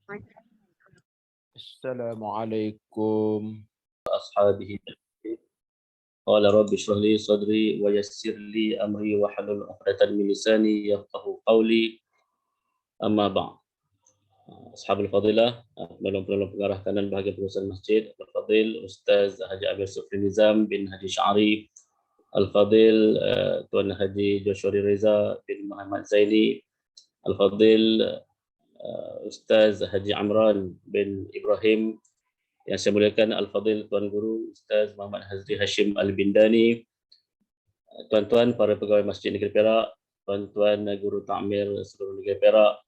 Assalamualaikum ashabihi. Qala rabbi shrah li sadri wa yassir li amri wa halul 'uqdatam min lisani yafqahu qawli. Amma ba'd. Ashabul fadilah, penolong-penolong pengarah kanan bahagian pengurusan masjid, Al-Fadil Ustaz Haji Amir Sufri Nizam bin Haji Syari, Al-Fadil Tuan Haji Joshua Reza bin Muhammad Zaini, Al-Fadil Ustaz Haji Amran bin Ibrahim. Yang saya muliakan Al-Fadil Tuan Guru Ustaz Muhammad Hazri Hashim Al-Bindani, tuan-tuan para pegawai Masjid Negeri Perak, tuan-tuan guru takmir seluruh Negeri Perak,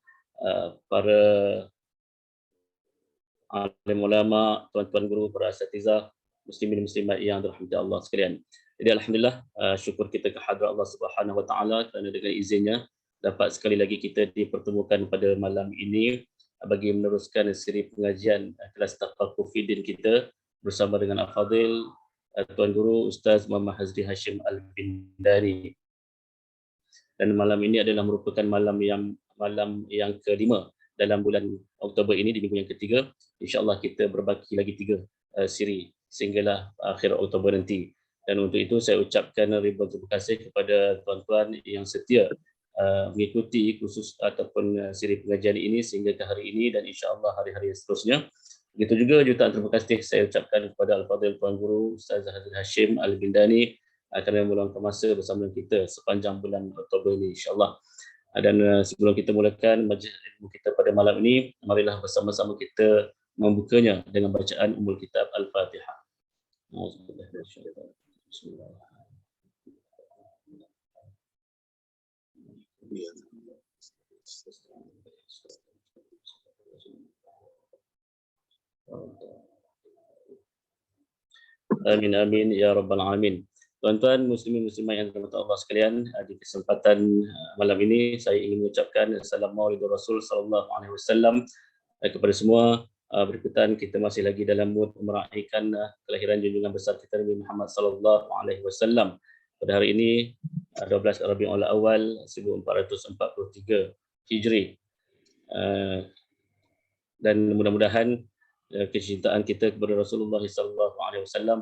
para alim ulama, tuan-tuan guru, para asatizah, muslimin muslimat yang dirahmati Allah sekalian. Jadi alhamdulillah, syukur kita kehadrat Allah Subhanahu Wa Taala kerana dengan izinnya dapat sekali lagi kita dipertemukan pada malam ini bagi meneruskan siri pengajian kelas Taqwa Fidin kita bersama dengan Al-Fadil Tuan Guru Ustaz Muhammad Hazri Hashim Al-Bindani. Dan malam ini adalah merupakan malam yang kelima dalam bulan Oktober ini, di minggu yang ketiga. InsyaAllah kita berbaki lagi 3 siri sehinggalah akhir Oktober nanti. Dan untuk itu saya ucapkan ribuan terima kasih kepada tuan-tuan yang setia mengikuti khusus ataupun siri pengajian ini sehingga ke hari ini dan insya-Allah hari-hari seterusnya. Begitu juga jutaan terima kasih saya ucapkan kepada Al-Fadil Tuan Guru Ustaz Hazri Hashim Al-Bindani kerana meluangkan masa bersama kita sepanjang bulan Oktober ini insya-Allah. Dan sebelum kita mulakan majlis ilmu kita pada malam ini, marilah bersama-sama kita membukanya dengan bacaan Ummul Kitab Al-Fatihah. Bismillahirrahmanirrahim. Amin amin ya rabbal alamin. Tuan-tuan muslimin muslimat yang dirahmati Allah sekalian, di kesempatan malam ini saya ingin mengucapkan assalamualaikum Rasul sallallahu alaihi wasallam kepada semua. Berikutan kita masih lagi dalam mood meraihkan kelahiran junjungan besar kita Nabi Muhammad sallallahu alaihi wasallam pada hari ini 12 Rabiul Awal 1443 Hijri. Dan mudah-mudahan kecintaan kita kepada Rasulullah SAW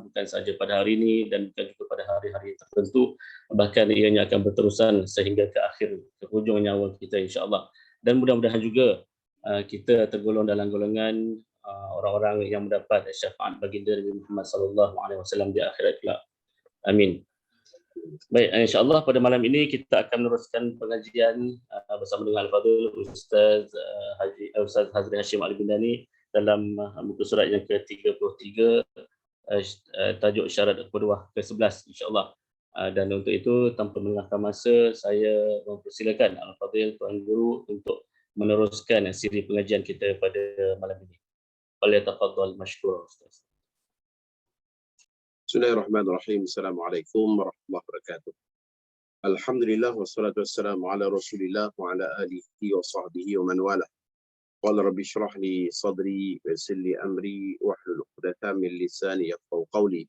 bukan sahaja pada hari ini dan bukan juga pada hari-hari tertentu, bahkan ianya akan berterusan sehingga ke akhir, ke hujung nyawa kita insya-Allah. Dan mudah-mudahan juga kita tergolong dalam golongan orang-orang yang mendapat syafaat baginda Nabi Muhammad SAW di akhirat kelak. Amin. Baik, insya-Allah pada malam ini kita akan meneruskan pengajian bersama dengan Al-Fadil Ustaz Hazri Hashim Al-Bindani dalam muka surat yang ke-33, tajuk syarat kedua ke-11 insya-Allah. Dan untuk itu tanpa melengahkan masa, saya mempersilakan Al-Fadil Tuan Guru untuk meneruskan siri pengajian kita pada malam ini. Falyatafaddal mashkura Ustaz. Bismillahirrahmanirrahim. Assalamualaikum warahmatullahi wabarakatuh. Alhamdulillah wassalatu wassalamu ala Rasulillah wa ala alihi wa sahbihi wa man wala. Qala rabbi shrah li sadri wa yassir li amri wahlul 'uqdatam min lisani yafqahu qawli.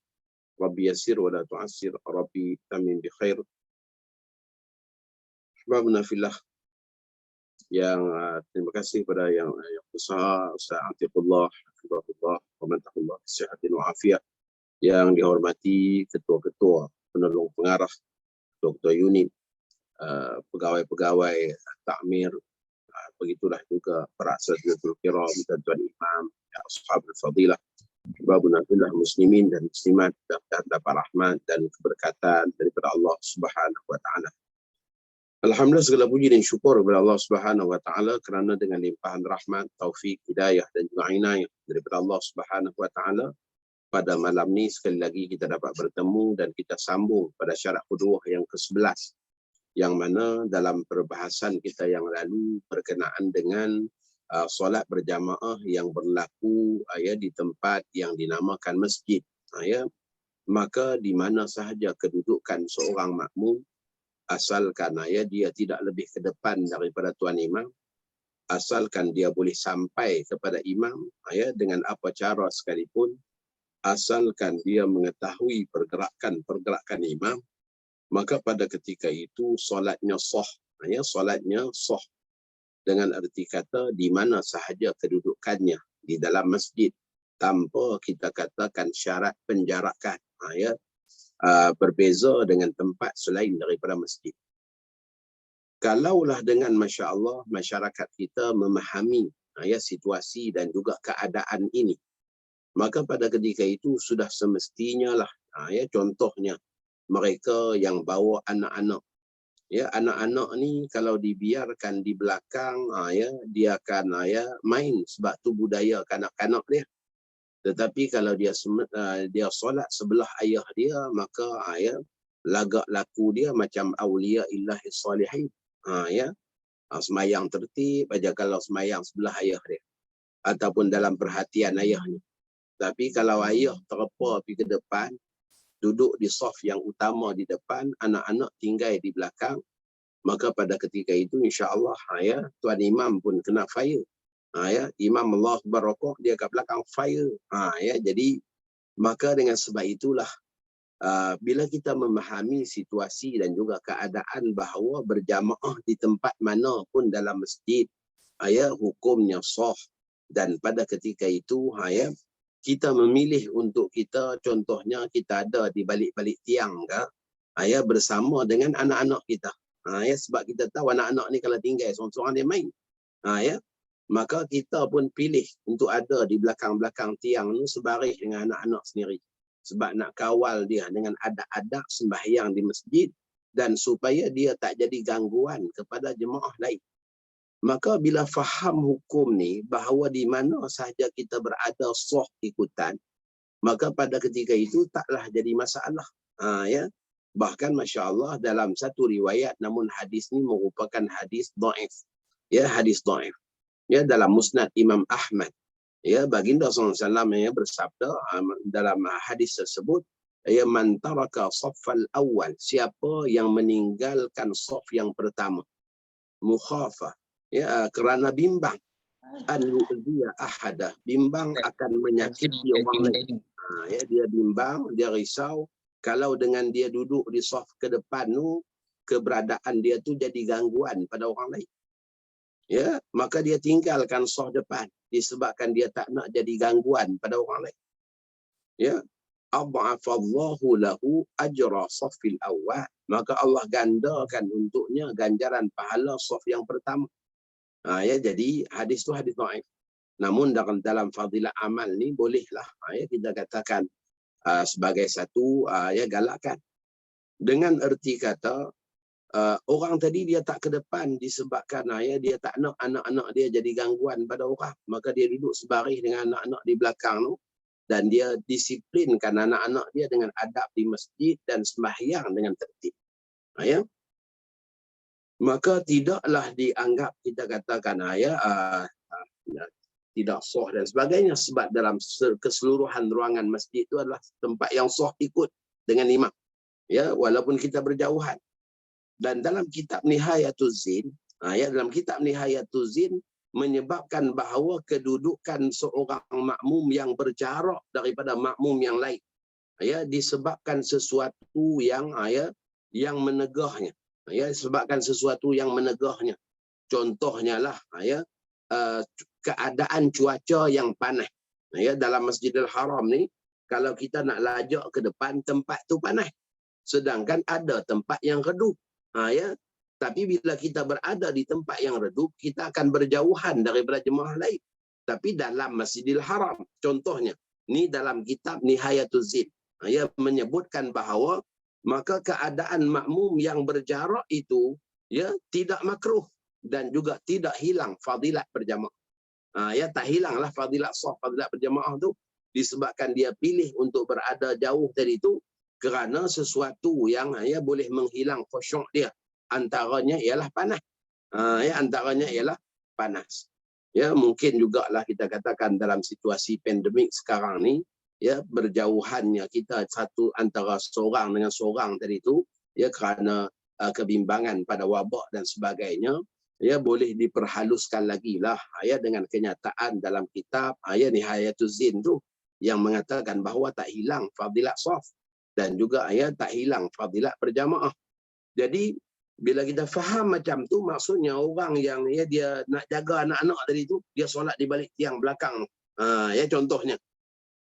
Rabbi yassir wa la tu'assir, rabbi tamim bi khair. Ahbabuna fillah, yang terima kasih kepada yang usaha Ustaz Atiqullah hafizahullah wa mantahullah sihatin wa afiah, yang dihormati ketua-ketua, penolong pengarah, ketua-ketua unit, pegawai-pegawai takmir, begitulah juga para asatidzul kiram, tuan-tuan imam, ashabul fadilah, babuna fillah muslimin dan muslimat, dan dapat rahmat dan keberkatan daripada Allah Subhanahu wa taala. Alhamdulillah, segala puji dan syukur kepada Allah Subhanahu wa taala kerana dengan limpahan rahmat, taufik, hidayah dan juga inayah daripada Allah Subhanahu wa taala, pada malam ni sekali lagi kita dapat bertemu dan kita sambung pada syarat kedua yang ke-11, yang mana dalam perbahasan kita yang lalu berkenaan dengan solat berjamaah yang berlaku di tempat yang dinamakan masjid. Maka di mana sahaja kedudukan seorang makmum, asalkan dia tidak lebih ke depan daripada tuan imam, asalkan dia boleh sampai kepada imam dengan apa cara sekalipun, asalkan dia mengetahui pergerakan imam, maka pada ketika itu solatnya sah, solatnya sah. dengan erti kata di mana sahaja kedudukannya di dalam masjid tanpa kita katakan syarat penjarakan. Ya, berbeza dengan tempat selain daripada masjid. Kalaulah dengan Masya Allah masyarakat kita memahami ya, situasi dan juga keadaan ini, maka pada ketika itu sudah semestinya lah ya, contohnya mereka yang bawa anak-anak. Ya, anak-anak ni kalau dibiarkan di belakang ya, dia akan ya, main sebab tu budaya kanak-kanak dia. Tetapi kalau dia solat sebelah ayah dia, maka ya, lagak laku dia macam awliya illahi salihin. Ya, semayang tertib aja kalau semayang sebelah ayah dia ataupun dalam perhatian ayahnya. Tapi kalau ayah terpa pergi ke depan, duduk di saf yang utama di depan, anak-anak tinggal di belakang, maka pada ketika itu insya-Allah ya, tuan imam pun kena fire. Ya, imam Allah barakah dia kat belakang fire. Ya, jadi maka dengan sebab itulah bila kita memahami situasi dan juga keadaan bahawa berjamaah di tempat mana pun dalam masjid, ya, hukumnya sah. Dan pada ketika itu, ya, kita memilih untuk kita, contohnya kita ada di balik-balik tiang, ya, bersama dengan anak-anak kita. Ya, sebab kita tahu anak-anak ni kalau tinggal seorang-seorang dia main. Ya, maka kita pun pilih untuk ada di belakang-belakang tiang ni sebaris dengan anak-anak sendiri. Sebab nak kawal dia dengan adab-adab sembahyang di masjid dan supaya dia tak jadi gangguan kepada jemaah lain. Maka bila faham hukum ni bahawa di mana sahaja kita berada sah ikutan, maka pada ketika itu taklah jadi masalah. Ya. Bahkan Masya Allah dalam satu riwayat, namun hadis ni merupakan hadis dhaif. Ya, hadis dhaif. Ya, dalam musnad Imam Ahmad. Ya, baginda SAW ya, bersabda dalam hadis tersebut, ya, man taraka saffal awal, siapa yang meninggalkan saf yang pertama, mukhafah, ya, kerana bimbang, an yu'ziya ahada, bimbang akan menyakiti orang lain. Ya, dia bimbang, dia risau kalau dengan dia duduk di saf ke depan tu, keberadaan dia tu jadi gangguan pada orang lain. Ya, maka dia tinggalkan saf depan disebabkan dia tak nak jadi gangguan pada orang lain. Ya, adhafallahu lahu ajra saffil awwal, maka Allah gandakan untuknya ganjaran pahala saf yang pertama. Ya, jadi hadis tu hadis dhaif. Namun dalam fadilah amal ni bolehlah ya, kita katakan sebagai satu ya, galakan. Dengan erti kata orang tadi dia tak ke depan disebabkan ya, dia tak nak anak-anak dia jadi gangguan pada orang, maka dia duduk sebaris dengan anak-anak di belakang tu dan dia disiplinkan anak-anak dia dengan adab di masjid dan sembahyang dengan tertib. Ya, maka tidaklah dianggap kita katakan ya, tidak sah dan sebagainya, sebab dalam keseluruhan ruangan masjid itu adalah tempat yang sah ikut dengan imam. Ya, walaupun kita berjauhan. Dan dalam kitab Nihayatuz Zin, ya, dalam kitab Nihayatuz Zin menyebabkan bahawa kedudukan seorang makmum yang berjarak daripada makmum yang lain, ya, disebabkan sesuatu yang ya, yang menegahnya. Ya, disebabkan sesuatu yang menegahnya. Contohnya lah ya, keadaan cuaca yang panas. Ya, dalam Masjidil Haram ni kalau kita nak lajak ke depan, tempat tu panas. Sedangkan ada tempat yang redup. Ya, tapi bila kita berada di tempat yang redup, kita akan berjauhan daripada jemaah lain. Tapi dalam Masjidil Haram, contohnya, ni dalam kitab Nihayatuz Zin, ya, menyebutkan bahawa maka keadaan makmum yang berjarak itu ya, tidak makruh dan juga tidak hilang fadilat berjamaah. Ya, tak hilanglah fadilat sah, fadilat berjamaah tu disebabkan dia pilih untuk berada jauh dari itu kerana sesuatu yang ya, boleh menghilang khusyuk dia. Antaranya ialah panas. Ya, antaranya ialah panas. Ya, mungkin jugalah kita katakan dalam situasi pandemik sekarang ni, ya, berjauhannya kita satu antara seorang dengan seorang tadi tu, ya, kerana kebimbangan pada wabak dan sebagainya, ya, boleh diperhaluskan lagi lah ya, dengan kenyataan dalam kitab ya, Nihayatuz Zin tu yang mengatakan bahawa tak hilang fadilat saf dan juga ya, tak hilang fadilat berjamaah. Jadi Bila kita faham macam tu, maksudnya orang yang ya, dia nak jaga anak-anak tadi tu, dia solat di balik tiang belakang. Ya contohnya.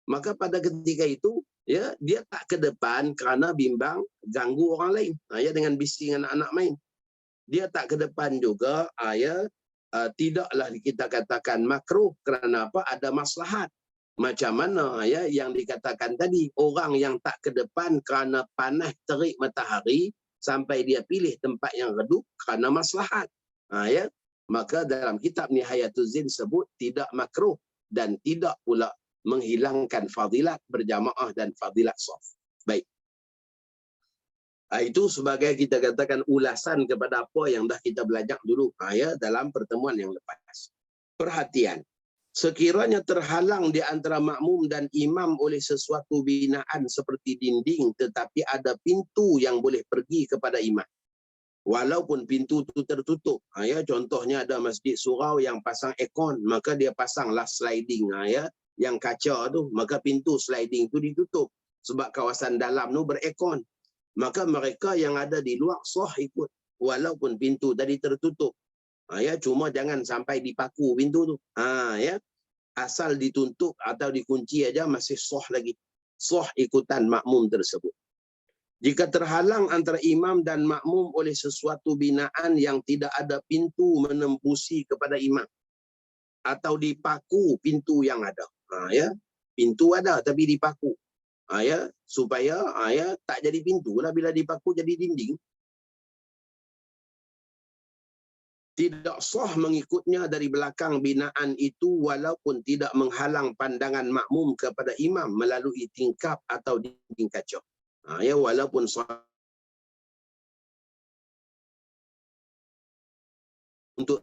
Maka pada ketika itu, ya dia tak ke depan kerana bimbang ganggu orang lain. Ya dengan bising anak-anak main. Dia tak ke depan juga, tidaklah kita katakan makruh kerana apa? Ada maslahat. Macam mana ya yang dikatakan tadi, orang yang tak ke depan kerana panas terik matahari sampai dia pilih tempat yang redup kerana maslahat. Ya, maka dalam kitab Nihayatuz Zin sebut tidak makruh dan tidak pula menghilangkan fadilat berjamaah dan fadilat shaf. Baik. Itu sebagai kita katakan ulasan kepada apa yang dah kita belajar dulu ya dalam pertemuan yang lepas. Perhatian. Sekiranya terhalang di antara makmum dan imam oleh sesuatu binaan seperti dinding, tetapi ada pintu yang boleh pergi kepada imam. Walaupun pintu itu tertutup. Ya, contohnya ada masjid surau yang pasang aircon, maka dia pasanglah sliding. Ya, yang kaca tu, maka pintu sliding itu ditutup. Sebab kawasan dalam tu beraircon. Maka mereka yang ada di luar sah ikut. Walaupun pintu tadi tertutup. Ya, cuma jangan sampai dipaku pintu tu. Ya, asal ditutup atau dikunci aja masih sah lagi. Sah ikutan makmum tersebut. Jika terhalang antara imam dan makmum oleh sesuatu binaan yang tidak ada pintu menembusi kepada imam atau dipaku pintu yang ada. Ya, pintu ada tapi dipaku. Ya, supaya ya tak jadi pintu lah, bila dipaku jadi dinding. Tidak sah mengikutnya dari belakang binaan itu walaupun tidak menghalang pandangan makmum kepada imam melalui tingkap atau dinding kaca. Ya, walaupun untuk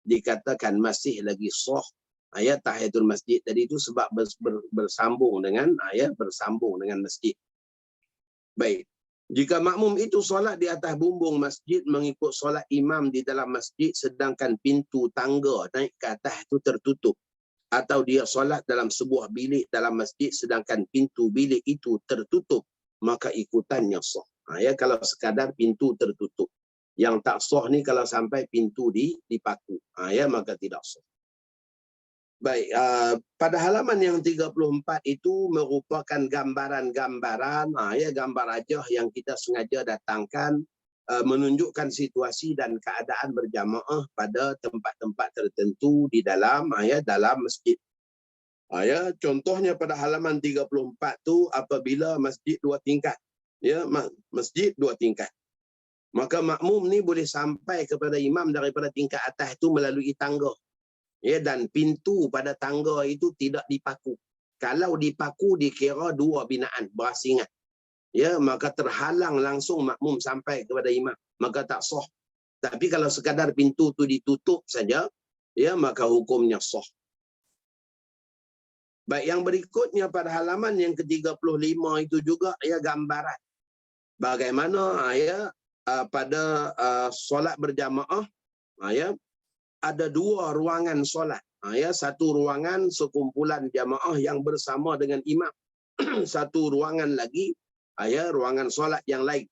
dikatakan masih lagi sah ayat tahiyatul masjid tadi itu sebab bersambung dengan bersambung dengan masjid. Baik. Jika makmum itu solat di atas bumbung masjid mengikut solat imam di dalam masjid sedangkan pintu tangga naik ke atas itu tertutup, atau dia solat dalam sebuah bilik dalam masjid sedangkan pintu bilik itu tertutup, maka ikutannya sah. Ya, kalau sekadar pintu tertutup. Yang tak sah ni kalau sampai pintu dipaku. Ya, maka tidak sah. Baik, pada halaman yang 34 itu merupakan gambaran-gambaran, ya, gambar rajah yang kita sengaja datangkan menunjukkan situasi dan keadaan berjamaah pada tempat-tempat tertentu di dalam dalam masjid. Ya, contohnya pada halaman 34 tu apabila masjid 2 tingkat. Ya, masjid 2 tingkat. Maka makmum ni boleh sampai kepada imam daripada tingkat atas itu melalui tangga. Ya, dan pintu pada tangga itu tidak dipaku. Kalau dipaku dikira 2 binaan berasingan. Ya, maka terhalang langsung makmum sampai kepada imam, maka tak sah. Tapi kalau sekadar pintu tu ditutup saja, ya, maka hukumnya sah. Baik, yang berikutnya pada halaman yang ke-35 itu juga ya gambaran bagaimana ya pada solat berjamaah ya ada 2 ruangan solat. Ya, satu ruangan sekumpulan jamaah yang bersama dengan imam. Satu ruangan lagi ya ruangan solat yang lain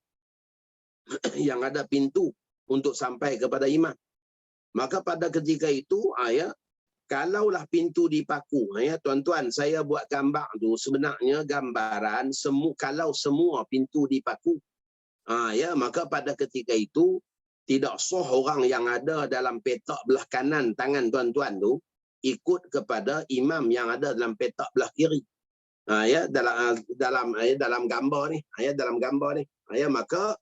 yang ada pintu untuk sampai kepada imam. Maka pada ketika itu ya kalaulah pintu dipaku, ya tuan-tuan, saya buat gambar tu sebenarnya gambaran kalau semua pintu dipaku, ya maka pada ketika itu tidak sah orang yang ada dalam petak belah kanan tangan tuan-tuan tu ikut kepada imam yang ada dalam petak belah kiri. Ya dalam gambar ni, dalam gambar ni. Ya, maka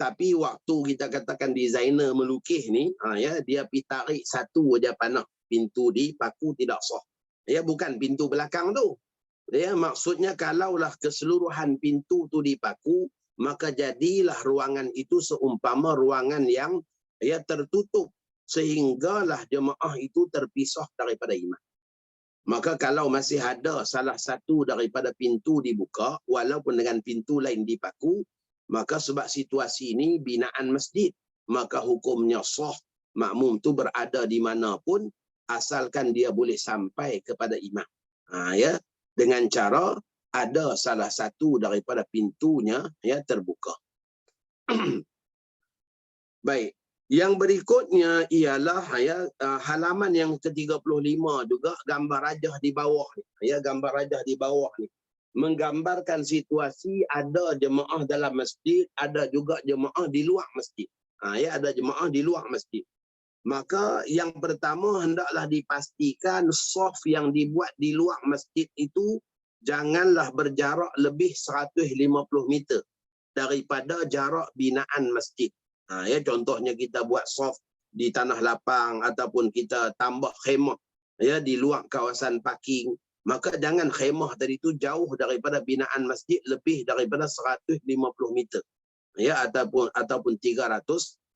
tapi waktu kita katakan designer melukis ni, ya dia pi tarik satu aja panah, pintu dipaku tidak sah. Ya, bukan pintu belakang tu. Ya, maksudnya kalaulah keseluruhan pintu tu dipaku, maka jadilah ruangan itu seumpama ruangan yang tertutup, sehinggalah jemaah itu terpisah daripada imam. Maka kalau masih ada salah satu daripada pintu dibuka, walaupun dengan pintu lain dipaku, maka sebab situasi ini binaan masjid, maka hukumnya sah makmum tu berada di mana pun asalkan dia boleh sampai kepada imam. Ya, dengan cara ada salah satu daripada pintunya terbuka. Baik. Yang berikutnya ialah halaman yang ke-35 juga, gambar rajah di bawah ni. Gambar rajah di bawah ni menggambarkan situasi ada jemaah dalam masjid, ada juga jemaah di luar masjid. Ada jemaah di luar masjid. Maka yang pertama hendaklah dipastikan saf yang dibuat di luar masjid itu janganlah berjarak lebih 150 meter daripada jarak binaan masjid. Contohnya kita buat saf di tanah lapang ataupun kita tambah khemah di luar kawasan parking, maka jangan khemah tadi itu jauh daripada binaan masjid lebih daripada 150 meter ataupun 300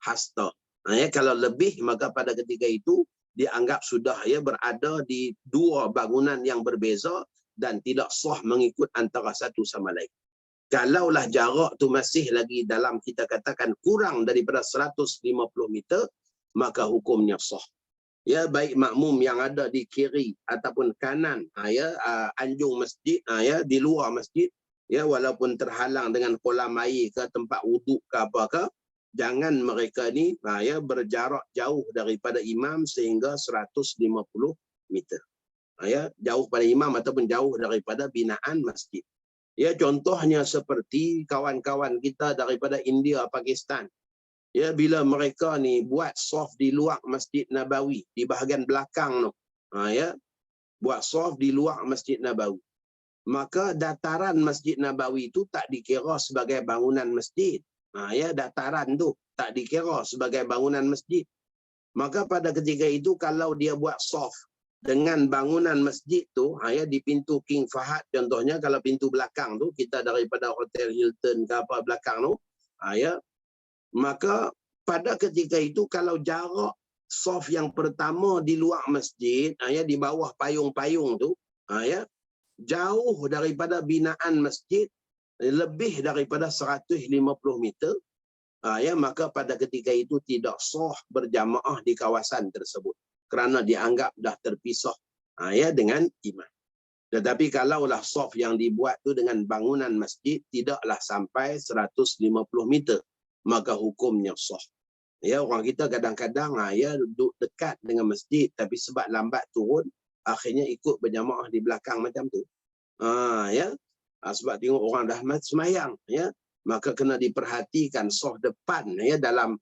hasta. Kalau lebih, maka pada ketika itu dianggap sudah berada di dua bangunan yang berbeza dan tidak sah mengikut antara satu sama lain. Kalaulah jarak tu masih lagi dalam, kita katakan kurang daripada 150 meter, maka hukumnya sah. Baik makmum yang ada di kiri ataupun kanan anjung masjid, di luar masjid, walaupun terhalang dengan kolam air ke tempat wuduk ke apakah, jangan mereka ni berjarak jauh daripada imam sehingga 150 meter. Jauh pada imam ataupun jauh daripada binaan masjid. Contohnya seperti kawan-kawan kita daripada India, Pakistan. Bila mereka ni buat saf di luar Masjid Nabawi, di bahagian belakang tu. Buat saf di luar Masjid Nabawi. Maka dataran Masjid Nabawi itu tak dikira sebagai bangunan masjid. Dataran tu tak dikira sebagai bangunan masjid. Maka pada ketika itu kalau dia buat saf dengan bangunan masjid tu, di pintu King Fahad contohnya, kalau pintu belakang tu kita daripada Hotel Hilton ke apa belakang tu, maka pada ketika itu kalau jarak saf yang pertama di luar masjid, di bawah payung-payung tu, jauh daripada binaan masjid lebih daripada 150 meter, maka pada ketika itu tidak sah berjamaah di kawasan tersebut, kerana dianggap dah terpisah dengan imam. Tetapi kalaulah saf yang dibuat tu dengan bangunan masjid tidaklah sampai 150 meter, maka hukumnya sah. Orang kita kadang-kadang duduk dekat dengan masjid, tapi sebab lambat turun, akhirnya ikut berjamaah di belakang macam tu. Sebab tengok orang dah semayang, maka kena diperhatikan saf depan dalam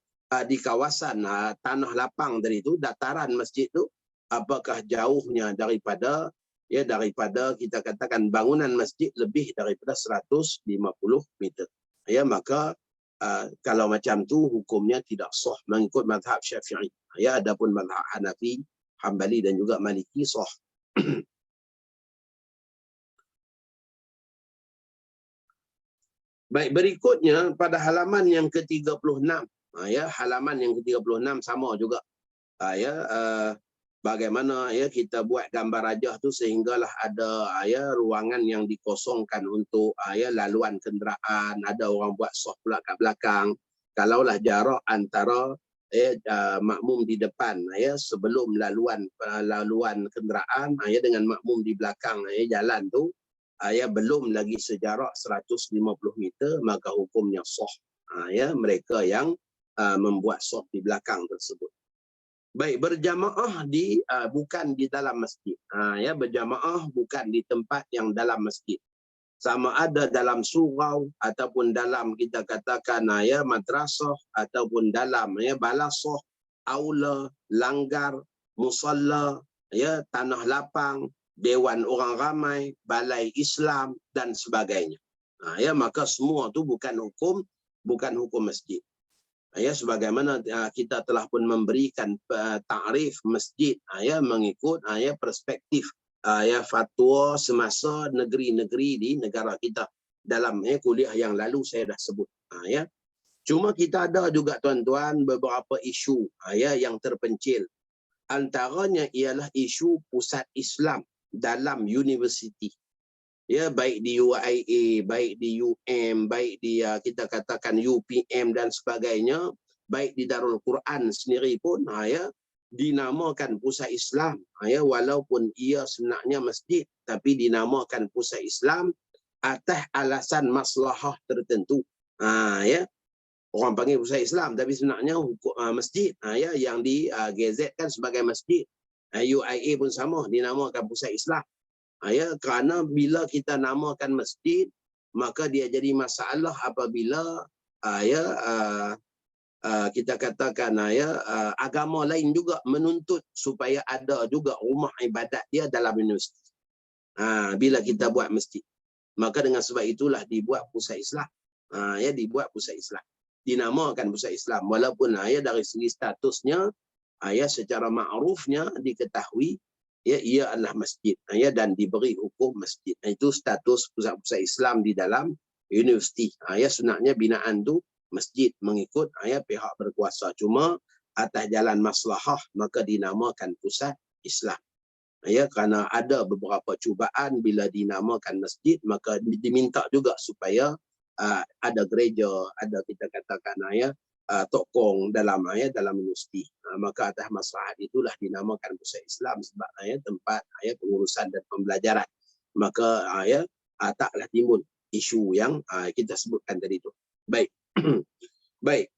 di kawasan tanah lapang tadi itu, dataran masjid tu, apakah jauhnya daripada kita katakan bangunan masjid lebih daripada 150 meter. Maka kalau macam tu hukumnya tidak sah mengikut mazhab Syafi'i. Adapun mazhab Hanafi, Hambali dan juga Maliki sah. Baik, berikutnya pada halaman yang ke-36. Halaman yang ke-36 sama juga. Bagaimana kita buat gambar rajah tu sehinggalah ada ruangan yang dikosongkan untuk laluan kenderaan, ada orang buat saf pula kat belakang. Kalaulah jarak antara makmum di depan sebelum laluan kenderaan dengan makmum di belakang jalan tu belum lagi sejarak 150 meter, maka hukumnya sah. Mereka yang membuat saf di belakang tersebut. Baik, berjamaah bukan di dalam masjid. Berjamaah bukan di tempat yang dalam masjid. Sama ada dalam surau ataupun dalam kita katakan madrasah ataupun dalam balasah, aula, langgar, musalla, tanah lapang, dewan orang ramai, balai Islam dan sebagainya. Maka semua tu bukan hukum masjid. Sebagaimana kita telah pun memberikan takrif masjid mengikut perspektif fatwa semasa negeri-negeri di negara kita. Dalam kuliah yang lalu saya dah sebut. Cuma kita ada juga tuan-tuan beberapa isu yang terpencil. Antaranya ialah isu pusat Islam dalam universiti. Ya, baik di UIA, baik di UM, baik di kita katakan UPM dan sebagainya, baik di Darul Quran sendiri pun dinamakan pusat Islam. Walaupun ia sebenarnya masjid, tapi dinamakan pusat Islam atas alasan maslahah tertentu. Orang panggil pusat Islam, tapi sebenarnya masjid yang digazetkan sebagai masjid. UIA pun sama, dinamakan pusat Islam. Kerana bila kita namakan masjid, maka dia jadi masalah apabila kita katakan agama lain juga menuntut supaya ada juga rumah ibadat dia dalam universiti. Bila kita buat masjid, maka dengan sebab itulah dibuat pusat Islam. Dibuat pusat Islam, dinamakan pusat Islam, walaupun dari segi statusnya secara ma'rufnya diketahui ia adalah masjid dan diberi hukum masjid. Itu status pusat-pusat Islam di dalam universiti. Sebenarnya binaan tu masjid mengikut pihak berkuasa, cuma atas jalan maslahah maka dinamakan pusat Islam. Kerana ada beberapa cubaan bila dinamakan masjid, maka diminta juga supaya ada gereja, ada kita katakan tokong dalam dalam universiti. Maka atas maslahat itulah dinamakan pusat Islam, sebab tempat pengurusan dan pembelajaran. Maka taklah timbul isu yang kita sebutkan tadi itu. Baik. Baik.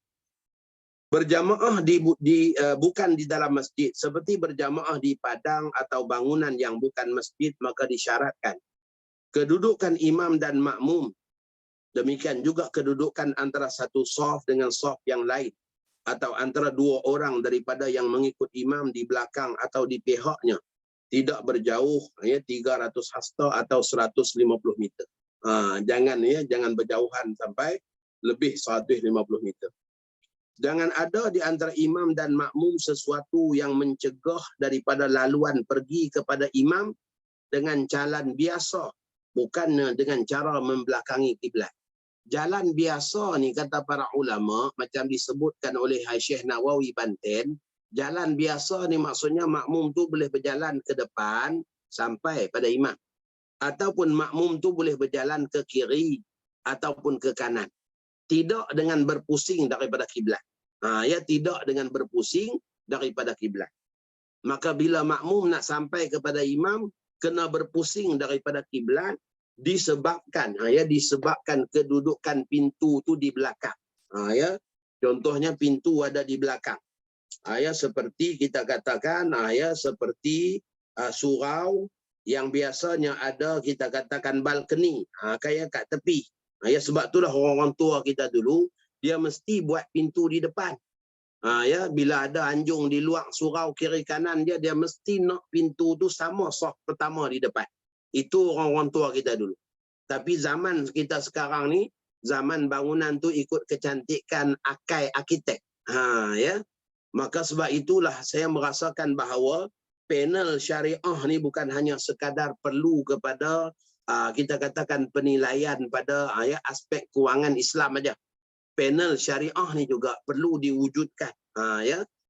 Berjamaah bukan di dalam masjid, seperti berjamaah di padang atau bangunan yang bukan masjid, maka disyaratkan kedudukan imam dan makmum. Demikian juga kedudukan antara satu shaf dengan shaf yang lain, atau antara dua orang daripada yang mengikut imam di belakang atau di pihaknya, tidak berjauh 300 hasta atau 150 meter. Jangan berjauhan sampai lebih 150 meter. Jangan ada di antara imam dan makmum sesuatu yang mencegah daripada laluan pergi kepada imam dengan jalan biasa, bukan dengan cara membelakangi kiblat. Jalan biasa ni kata para ulama, macam disebutkan oleh Syekh Nawawi Banten, jalan biasa ni maksudnya makmum tu boleh berjalan ke depan sampai pada imam, ataupun makmum tu boleh berjalan ke kiri ataupun ke kanan, tidak dengan berpusing daripada kiblat. Tidak dengan berpusing daripada kiblat. Maka bila makmum nak sampai kepada imam, kena berpusing daripada kiblat, disebabkan kedudukan pintu tu di belakang. Contohnya pintu ada di belakang. Seperti kita katakan seperti surau yang biasanya ada kita katakan balkoni, kayak kat tepi. Sebab itulah orang tua kita dulu dia mesti buat pintu di depan. Bila ada anjung di luar surau kiri kanan dia mesti nak pintu tu sama saf pertama di depan. Itu orang-orang tua kita dulu. Tapi zaman kita sekarang ni, zaman bangunan tu ikut kecantikan akai arkitek. Maka sebab itulah saya merasakan bahawa panel syariah ni bukan hanya sekadar perlu kepada kita katakan penilaian pada aspek kewangan Islam aja. Panel syariah ni juga perlu diwujudkan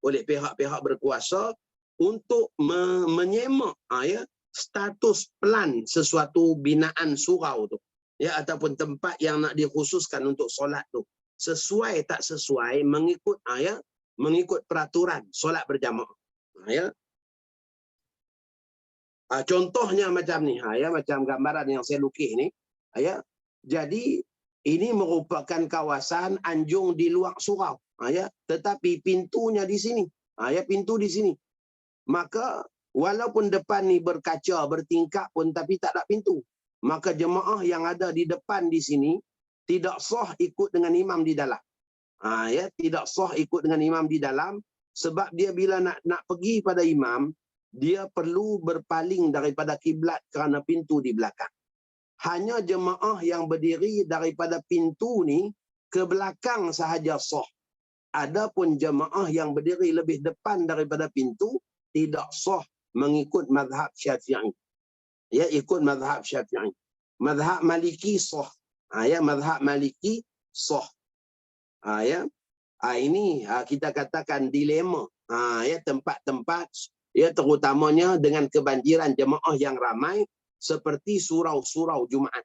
oleh pihak-pihak berkuasa untuk menyemak status pelan sesuatu binaan surau tu, ataupun tempat yang nak dikhususkan untuk solat tu, sesuai tak sesuai mengikut peraturan solat berjamaah. Contohnya macam ni, macam gambaran yang saya lukis ni. Jadi ini merupakan kawasan anjung di luar surau, tetapi pintunya di sini, pintu di sini. Maka walaupun depan ni berkaca, bertingkap pun, tapi tak ada pintu. Maka jemaah yang ada di depan di sini tidak sah ikut dengan imam di dalam. Tidak sah ikut dengan imam di dalam, sebab dia bila nak pergi pada imam, dia perlu berpaling daripada kiblat kerana pintu di belakang. Hanya jemaah yang berdiri daripada pintu ni ke belakang sahaja sah. Adapun jemaah yang berdiri lebih depan daripada pintu tidak sah mengikut mazhab Syafi'i. ya ikut mazhab Syafi'i. Mazhab Maliki sah. Ya, mazhab Maliki sah. Ya. Ini kita katakan dilema. Ya, tempat-tempat ya terutamanya dengan kebanjiran jemaah yang ramai seperti surau-surau Jumaat.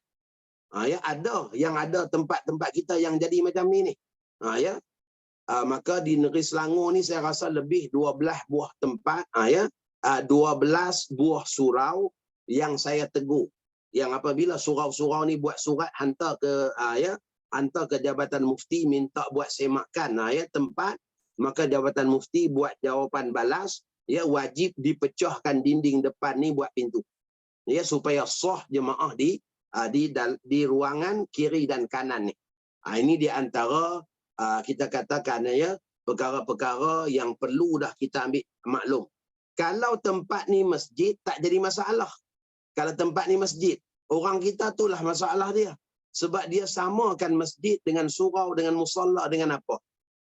Ya, ada tempat-tempat kita yang jadi macam ni. Ya. Maka di negeri Selangor ni saya rasa lebih 12 buah tempat, 12 buah surau yang saya tegur. Yang apabila surau-surau ni buat surat hantar ke Jabatan Mufti minta buat semakan tempat, maka Jabatan Mufti buat jawapan balas, ya wajib dipecahkan dinding depan ni buat pintu. Ya, supaya sah jemaah di ruangan kiri dan kanan ni. Ini di antara kita katakan ya perkara-perkara yang perlu dah kita ambil maklum. Kalau tempat ni masjid tak jadi masalah. Kalau tempat ni masjid, orang kita itulah masalah dia. Sebab dia samakan masjid dengan surau, dengan musalla, dengan apa.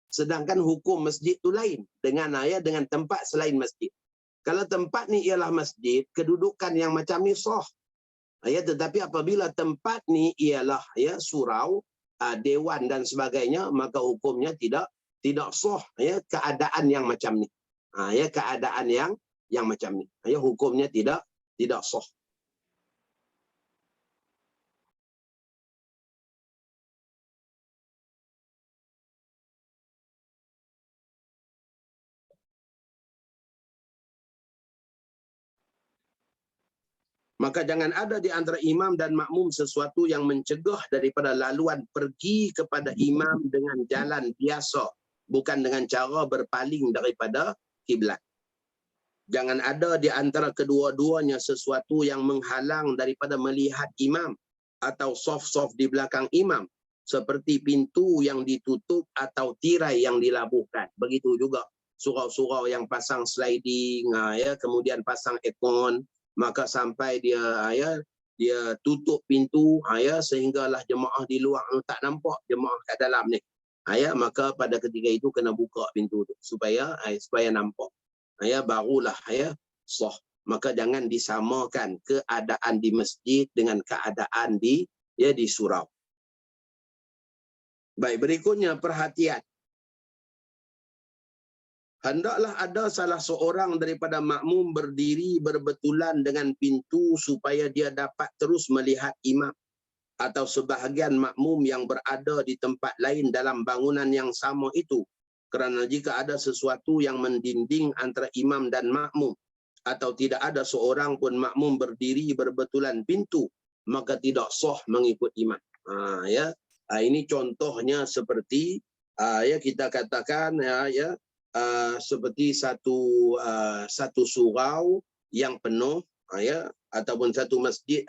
Sedangkan hukum masjid tu lain dengan tempat selain masjid. Kalau tempat ni ialah masjid, kedudukan yang macam ni sah. Ya, tetapi apabila tempat ni ialah surau, dewan dan sebagainya, maka hukumnya tidak sah keadaan yang macam ni. Keadaan yang macam ni. Hukumnya tidak sah. Maka jangan ada di antara imam dan makmum sesuatu yang mencegah daripada laluan pergi kepada imam dengan jalan biasa, bukan dengan cara berpaling daripada kiblat. Jangan ada di antara kedua-duanya sesuatu yang menghalang daripada melihat imam atau saf-saf di belakang imam, seperti pintu yang ditutup atau tirai yang dilabuhkan. Begitu juga surau-surau yang pasang sliding, kemudian pasang aircon, maka sampai dia tutup pintu, sehinggalah jemaah di luar tak nampak jemaah kat dalam ni. Maka pada ketika itu kena buka pintu tu supaya nampak. Barulah sah. Maka jangan disamakan keadaan di masjid dengan keadaan di surau. Baik, berikutnya perhatian. Hendaklah ada salah seorang daripada makmum berdiri berbetulan dengan pintu supaya dia dapat terus melihat imam, atau sebahagian makmum yang berada di tempat lain dalam bangunan yang sama itu. Kerana jika ada sesuatu yang mendinding antara imam dan makmum, atau tidak ada seorang pun makmum berdiri berbetulan pintu, maka tidak sah mengikut imam. Ini contohnya seperti kita katakan seperti satu surau yang penuh, ataupun satu masjid,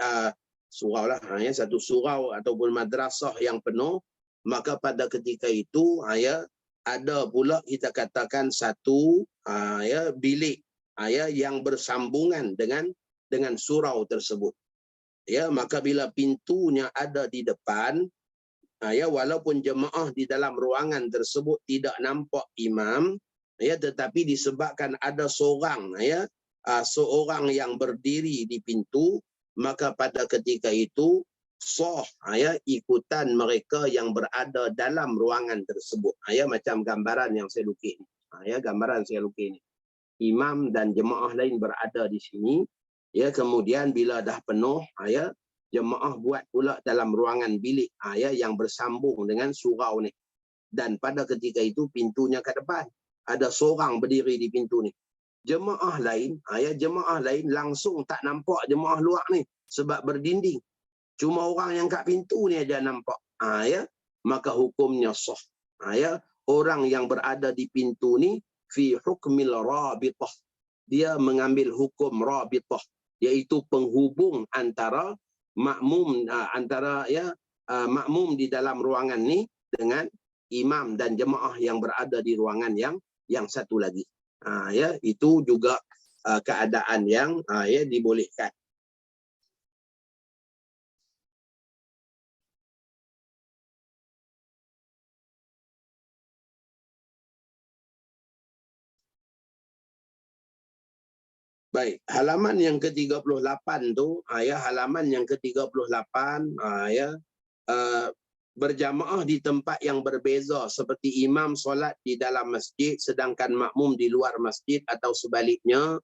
surau lah, satu surau ataupun madrasah yang penuh, maka pada ketika itu ada pula kita katakan satu bilik yang bersambungan dengan surau tersebut. Maka bila pintunya ada di depan, walaupun jemaah di dalam ruangan tersebut tidak nampak imam, tetapi disebabkan ada seorang yang berdiri di pintu, maka pada ketika itu sah ikutan mereka yang berada dalam ruangan tersebut. Macam gambaran yang saya lukis ni. Gambaran saya lukis ni. Imam dan jemaah lain berada di sini. Kemudian bila dah penuh, jemaah buat pula dalam ruangan bilik yang bersambung dengan surau ni. Dan pada ketika itu pintunya ke depan. Ada seorang berdiri di pintu ni. Jemaah lain langsung tak nampak jemaah luar ni sebab berdinding. Cuma orang yang kat pintu ni aja nampak. Maka hukumnya sah. Orang yang berada di pintu ni fi hukmil rabitah. Dia mengambil hukum rabitah, iaitu penghubung antara makmum makmum di dalam ruangan ni dengan imam dan jemaah yang berada di ruangan yang satu lagi. Itu juga keadaan yang dibolehkan. Baik, halaman yang ke-38 tu, halaman yang ke-38 berjamaah di tempat yang berbeza seperti imam solat di dalam masjid sedangkan makmum di luar masjid atau sebaliknya,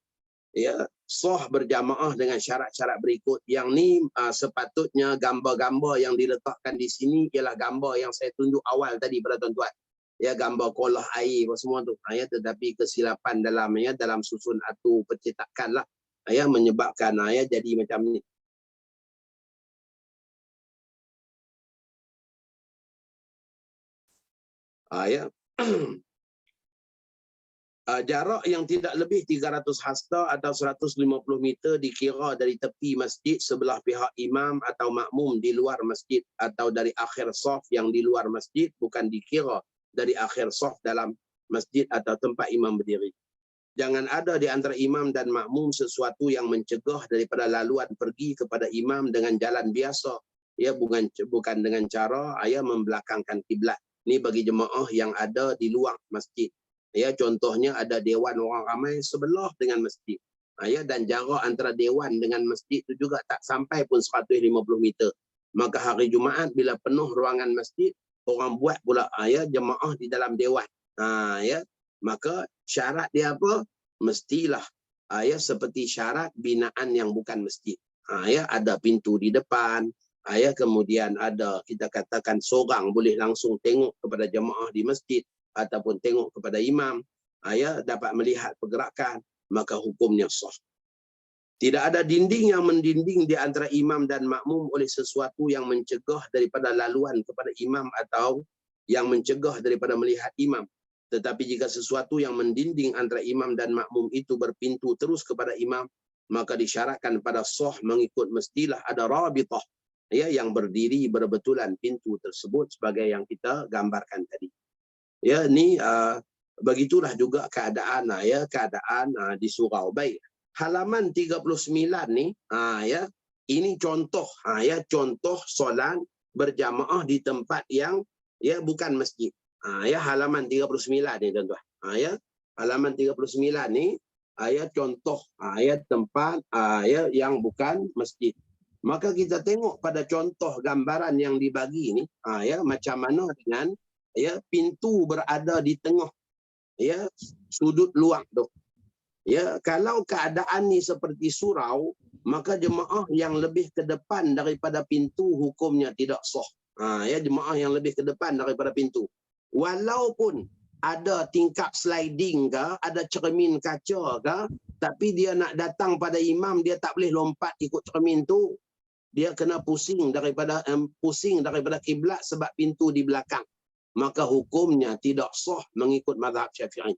ya, sah berjamaah dengan syarat-syarat berikut. Yang ni sepatutnya gambar-gambar yang diletakkan di sini ialah gambar yang saya tunjuk awal tadi pada tuan-tuan. Ya, gambar kolah air semua tu. Tetapi kesilapan dalam susun atau percetakan lah menyebabkan jadi macam ni. Jarak yang tidak lebih 300 hasta atau 150 meter dikira dari tepi masjid sebelah pihak imam atau makmum di luar masjid atau dari akhir saf yang di luar masjid, bukan dikira dari akhir saf dalam masjid atau tempat imam berdiri. Jangan ada di antara imam dan makmum sesuatu yang mencegah daripada laluan pergi kepada imam dengan jalan biasa, ya, bukan dengan cara membelakangkan kiblat. Ini bagi jemaah yang ada di luar masjid. Ya, contohnya ada dewan orang ramai sebelah dengan masjid. Dan jarak antara dewan dengan masjid itu juga tak sampai pun 150 meter. Maka hari Jumaat bila penuh ruangan masjid, orang buat pula jemaah di dalam dewan. Maka syarat dia apa? Mestilah seperti syarat binaan yang bukan masjid. Ada pintu di depan, kemudian ada, kita katakan, seorang boleh langsung tengok kepada jemaah di masjid ataupun tengok kepada imam, dapat melihat pergerakan, maka hukumnya sah. Tidak ada dinding yang mendinding di antara imam dan makmum oleh sesuatu yang mencegah daripada laluan kepada imam atau yang mencegah daripada melihat imam. Tetapi jika sesuatu yang mendinding antara imam dan makmum itu berpintu terus kepada imam, maka disyaratkan pada sah mengikut mestilah ada rabitah, yang berdiri berbetulan pintu tersebut sebagai yang kita gambarkan tadi. Ya, ni begitulah juga keadaan di surau. Baik. Halaman 39 ni ini contoh contoh solat berjamaah di tempat yang bukan masjid. Halaman 39 ni tuan-tuan. Halaman 39 ni contoh tempat yang bukan masjid. Maka kita tengok pada contoh gambaran yang dibagi ni macam mana dengan pintu berada di tengah sudut luar tu. Kalau keadaan ni seperti surau, maka jemaah yang lebih ke depan daripada pintu hukumnya tidak sah. Jemaah yang lebih ke depan daripada pintu. Walaupun ada tingkap sliding ke, ada cermin kaca ke, tapi dia nak datang pada imam, dia tak boleh lompat ikut cermin tu. Dia kena pusing daripada kiblat sebab pintu di belakang. Maka hukumnya tidak sah mengikut mazhab Syafi'i.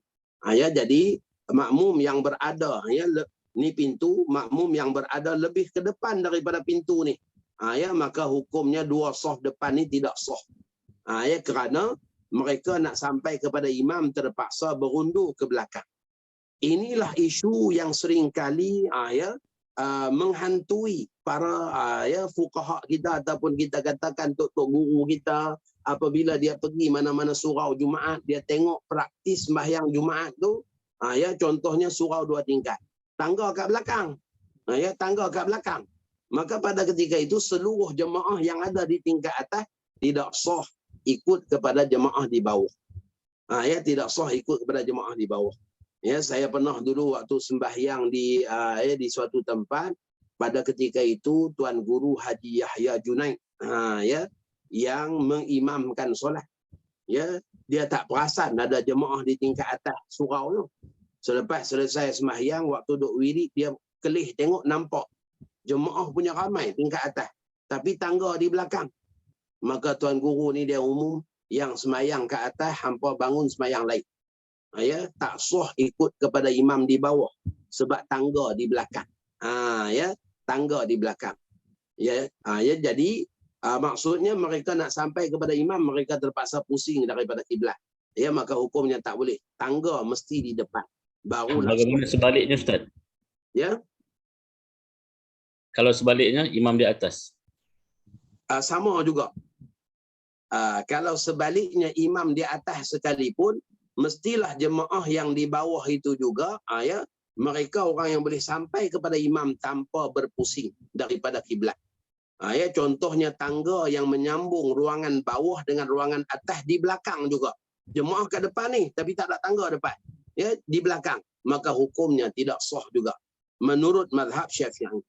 Jadi makmum yang berada ni pintu, makmum yang berada lebih ke depan daripada pintu ni, maka hukumnya dua saf depan ni tidak sah. Kerana mereka nak sampai kepada imam terpaksa berundur ke belakang. Inilah isu yang sering kali menghantui para fuqaha kita ataupun kita katakan tok-tok guru kita. Apabila dia pergi mana-mana surau Jumaat, dia tengok praktis sembahyang Jumaat tu, contohnya surau 2 tingkat, tangga kat belakang, tangga kat belakang. Maka pada ketika itu seluruh jemaah yang ada di tingkat atas tidak sah ikut kepada jemaah di bawah. Tidak sah ikut kepada jemaah di bawah. Saya pernah dulu waktu sembahyang di suatu tempat, pada ketika itu Tuan Guru Haji Yahya Junaid yang mengimamkan solat. Dia tak perasan ada jemaah di tingkat atas surau tu. Selepas selesai sembahyang, waktu duk wirid, dia kelih tengok, nampak jemaah punya ramai tingkat atas, tapi tangga di belakang. Maka Tuan Guru ni dia umum, yang sembahyang kat atas hampa bangun sembahyang lain. Tak sah ikut kepada imam di bawah sebab tangga di belakang. Tangga di belakang. Jadi maksudnya mereka nak sampai kepada imam, mereka terpaksa pusing daripada kiblat. Maka hukumnya tak boleh. Tangga mesti di depan. Barulah. Bagaimana sebaliknya, Ustaz? Kalau sebaliknya imam di atas? Sama juga. Kalau sebaliknya imam di atas sekalipun, mestilah jemaah yang di bawah itu juga mereka orang yang boleh sampai kepada imam tanpa berpusing daripada kiblat. Ya, contohnya tangga yang menyambung ruangan bawah dengan ruangan atas di belakang juga. Jemaah kat depan ni tapi tak ada tangga depan. Ya, di belakang. Maka hukumnya tidak sah juga menurut mazhab Syafi'i.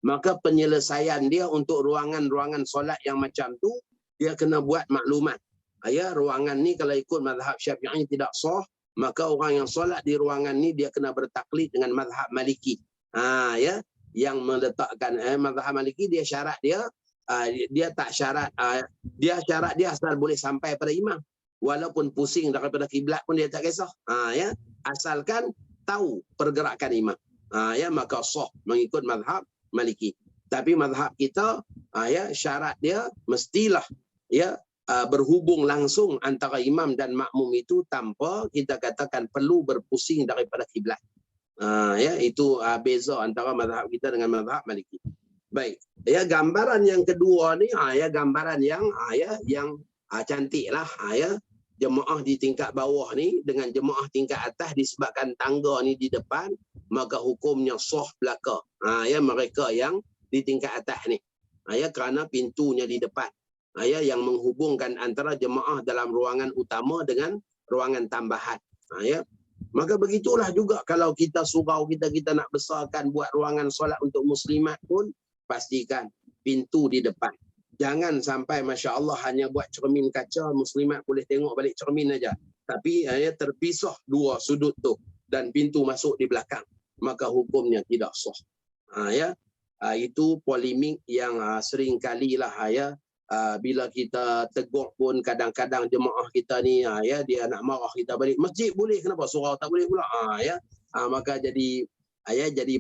Maka penyelesaian dia untuk ruangan-ruangan solat yang macam tu, dia kena buat maklumat. Ya, ruangan ni kalau ikut mazhab Syafi'i tidak sah, maka orang yang solat di ruangan ni dia kena bertaklid dengan mazhab Maliki. Ya, yang meletakkan mazhab Maliki dia syarat dia tak syarat dia syarat dia asal boleh sampai pada imam. Walaupun pusing daripada kiblat pun dia tak kisah. Ya, asalkan tahu pergerakan imam. Ya, maka sah mengikut mazhab Maliki. Tapi mazhab kita ya, syarat dia mestilah ya berhubung langsung antara imam dan makmum itu tanpa kita katakan perlu berpusing daripada kiblat. Ya, itu beza antara mazhab kita dengan mazhab Maliki. Baik. Ya, gambaran yang kedua ni ya, gambaran yang yang cantiklah ya, jemaah di tingkat bawah ni dengan jemaah tingkat atas disebabkan tangga ni di depan, maka hukumnya sah belaka. Ya, mereka yang di tingkat atas ni. Ya, kerana pintunya di depan. Ya, yang menghubungkan antara jemaah dalam ruangan utama dengan ruangan tambahan. Ya. Maka begitulah juga kalau kita surau kita nak besarkan buat ruangan solat untuk muslimat pun, pastikan pintu di depan. Jangan sampai Masya Allah hanya buat cermin kaca, muslimat boleh tengok balik cermin aja. Tapi ya, terpisah dua sudut tu dan pintu masuk di belakang. Maka hukumnya tidak sah. Ya, itu polemik yang sering kalilah ya. Bila kita tegur pun kadang-kadang jemaah kita ni ya, dia nak marah kita balik, masjid boleh kenapa surau tak boleh pula. Ya, maka jadi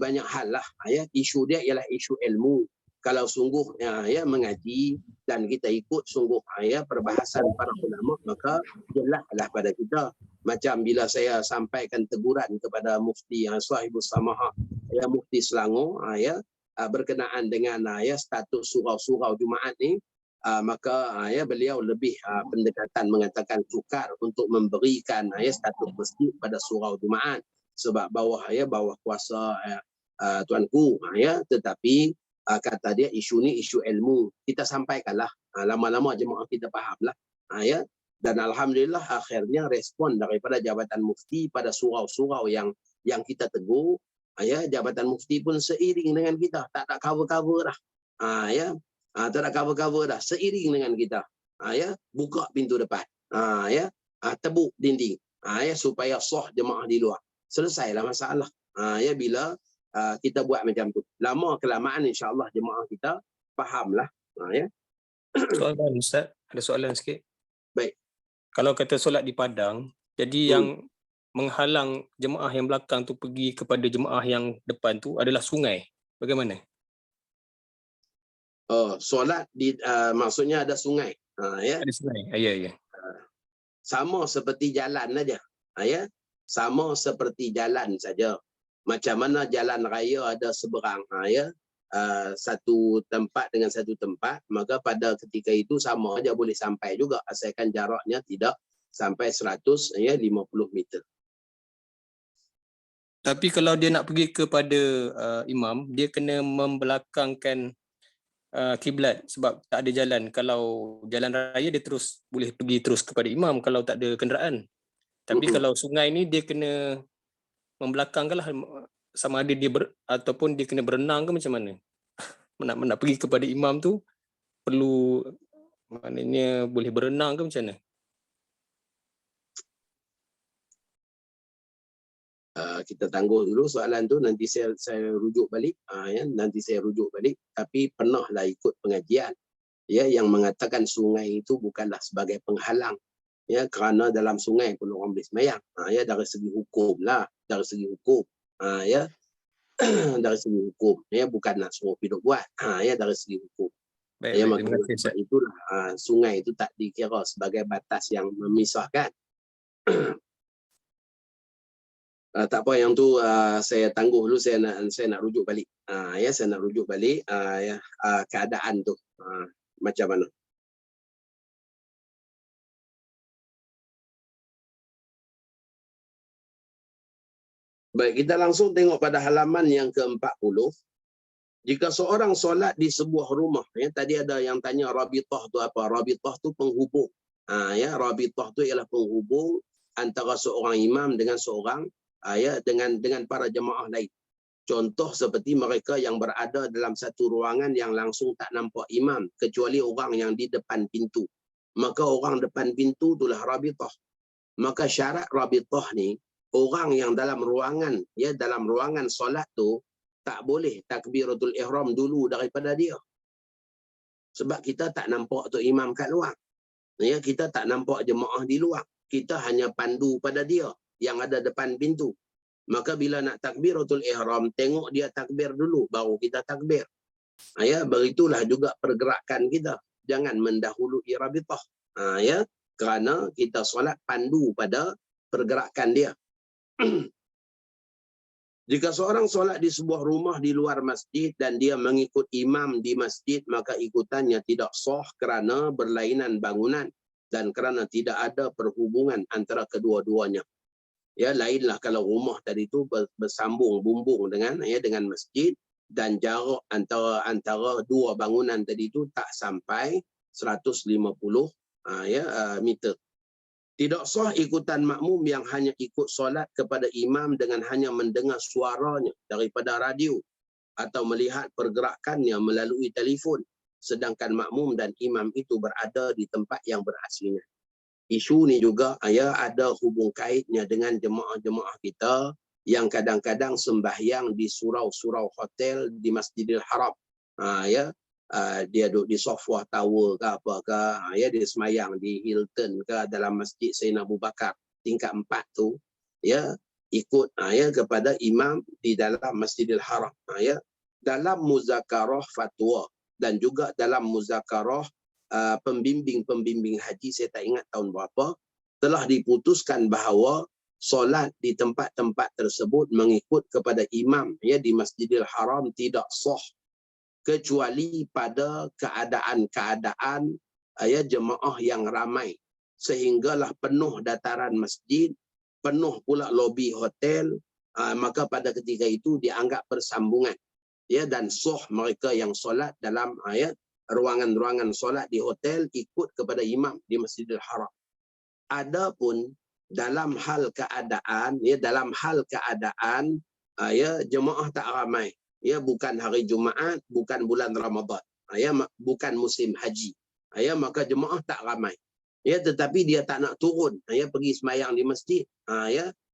banyak hal lah ya. Isu dia ialah isu ilmu. Kalau sungguh ya mengaji dan kita ikut sungguh ya perbahasan para ulama, maka jelaslah pada kita. Macam bila saya sampaikan teguran kepada Mufti Sahibus Samaha ya, Mufti Selangor ya, berkenaan dengan ya status surau-surau Jumaat ni, maka ya beliau lebih pendekatan mengatakan sukar untuk memberikan ya status masjid pada surau Jumaat sebab bawah kuasa tuanku ya, tetapi kata dia isu ni isu ilmu, kita sampaikanlah, lama-lama jemaah kita fahamlah ya. Dan alhamdulillah akhirnya respon daripada Jabatan Mufti pada surau-surau yang kita tegur ya, Jabatan Mufti pun seiring dengan kita, tak ada cover-cover dah. Ya, tak ada cover-cover dah, seiring dengan kita. Ya, buka pintu depan. Ya, tebuk dinding. Ya, supaya sah jemaah di luar. Selesailah masalah. Ya, bila kita buat macam tu. Lama kelamaan insya-Allah jemaah kita fahamlah. Ya. Soalan Ustaz, ada soalan sikit. Baik. Kalau kata solat di padang, jadi yang menghalang jemaah yang belakang tu pergi kepada jemaah yang depan tu adalah sungai. Bagaimana? Solat di maksudnya ada sungai. Ya. Ada sungai. Ya. Sama seperti jalan saja. Ya. Sama seperti jalan saja. Macam mana jalan raya ada seberang ya, satu tempat dengan satu tempat, maka pada ketika itu sama aja boleh sampai juga asalkan jaraknya tidak sampai 150 meter. Tapi kalau dia nak pergi kepada imam, dia kena membelakangkan kiblat sebab tak ada jalan. Kalau jalan raya dia terus boleh pergi terus kepada imam kalau tak ada kenderaan. Tapi kalau sungai ni dia kena membelakangkanlah, sama ada dia ataupun dia kena berenang ke macam mana? Nak pergi kepada imam tu perlu, maknanya boleh berenang ke macam mana? Kita tangguh dulu soalan tu, nanti saya rujuk balik. Ya, nanti saya rujuk balik. Tapi pernahlah ikut pengajian ya yang mengatakan sungai itu bukanlah sebagai penghalang. Ya, kerana dalam sungai pun orang boleh sembahyang. Ya, dari segi hukum lah, dari segi hukum. Ya, dari segi hukum. Ya, bukan nak suruh hidup buat. Ya, dari segi hukum. Ya, maka itulah sungai itu tak dikira sebagai batas yang memisahkan. Tak apa, yang tu saya tangguh dulu, saya nak rujuk balik. Ya, saya nak rujuk balik ya, keadaan tu macam mana. Baik, kita langsung tengok pada halaman yang ke-40. Jika seorang solat di sebuah rumah, ya, tadi ada yang tanya rabitah tu apa? Rabitah tu penghubung. Ya, rabitah tu ialah penghubung antara seorang imam dengan seorang ya, dengan para jemaah lain. Contoh seperti mereka yang berada dalam satu ruangan yang langsung tak nampak imam kecuali orang yang di depan pintu. Maka orang depan pintu itulah rabitah. Maka syarat rabitah ni, orang yang dalam ruangan, ya, dalam ruangan solat tu tak boleh takbiratul ihram dulu daripada dia. Sebab kita tak nampak tu imam kat luar. Ya, kita tak nampak jemaah di luar. Kita hanya pandu pada dia yang ada depan pintu. Maka bila nak takbiratul ihram, tengok dia takbir dulu, baru kita takbir. Ya, begitulah juga pergerakan kita. Jangan mendahului rabitah. Ya, kerana kita solat pandu pada pergerakan dia. Jika seorang solat di sebuah rumah di luar masjid dan dia mengikut imam di masjid, maka ikutannya tidak sah kerana berlainan bangunan dan kerana tidak ada perhubungan antara kedua-duanya. Ya, lainlah kalau rumah tadi tu bersambung bumbung dengan masjid dan jarak antara dua bangunan tadi tu tak sampai 150 meter. Tidak sah ikutan makmum yang hanya ikut solat kepada imam dengan hanya mendengar suaranya daripada radio atau melihat pergerakannya melalui telefon, sedangkan makmum dan imam itu berada di tempat yang berasingnya. Isu ni juga ada hubung kaitnya dengan jemaah-jemaah kita yang kadang-kadang sembahyang di surau-surau hotel di Masjidil Haram. Dia duduk di Sofwah Tower ke apa ke, dia semayang di Hilton ke dalam Masjid Sayyidina Abu Bakar tingkat 4 tu, ikut kepada imam di dalam Masjidil Haram. Dalam muzakarah fatwa dan juga dalam muzakarah pembimbing haji, saya tak ingat tahun berapa, telah diputuskan bahawa solat di tempat-tempat tersebut mengikut kepada imam di Masjidil Haram tidak sah kecuali pada keadaan-keadaan jemaah yang ramai sehinggalah penuh dataran masjid, penuh pula lobi hotel, maka pada ketika itu dianggap bersambungan, dan sah mereka yang solat dalam ruangan-ruangan solat di hotel ikut kepada imam di Masjidil Haram. Adapun dalam hal keadaan jemaah tak ramai, bukan hari Jumaat, bukan bulan Ramadan, bukan musim haji, maka jemaah tak ramai, tetapi dia tak nak turun pergi semayang di masjid,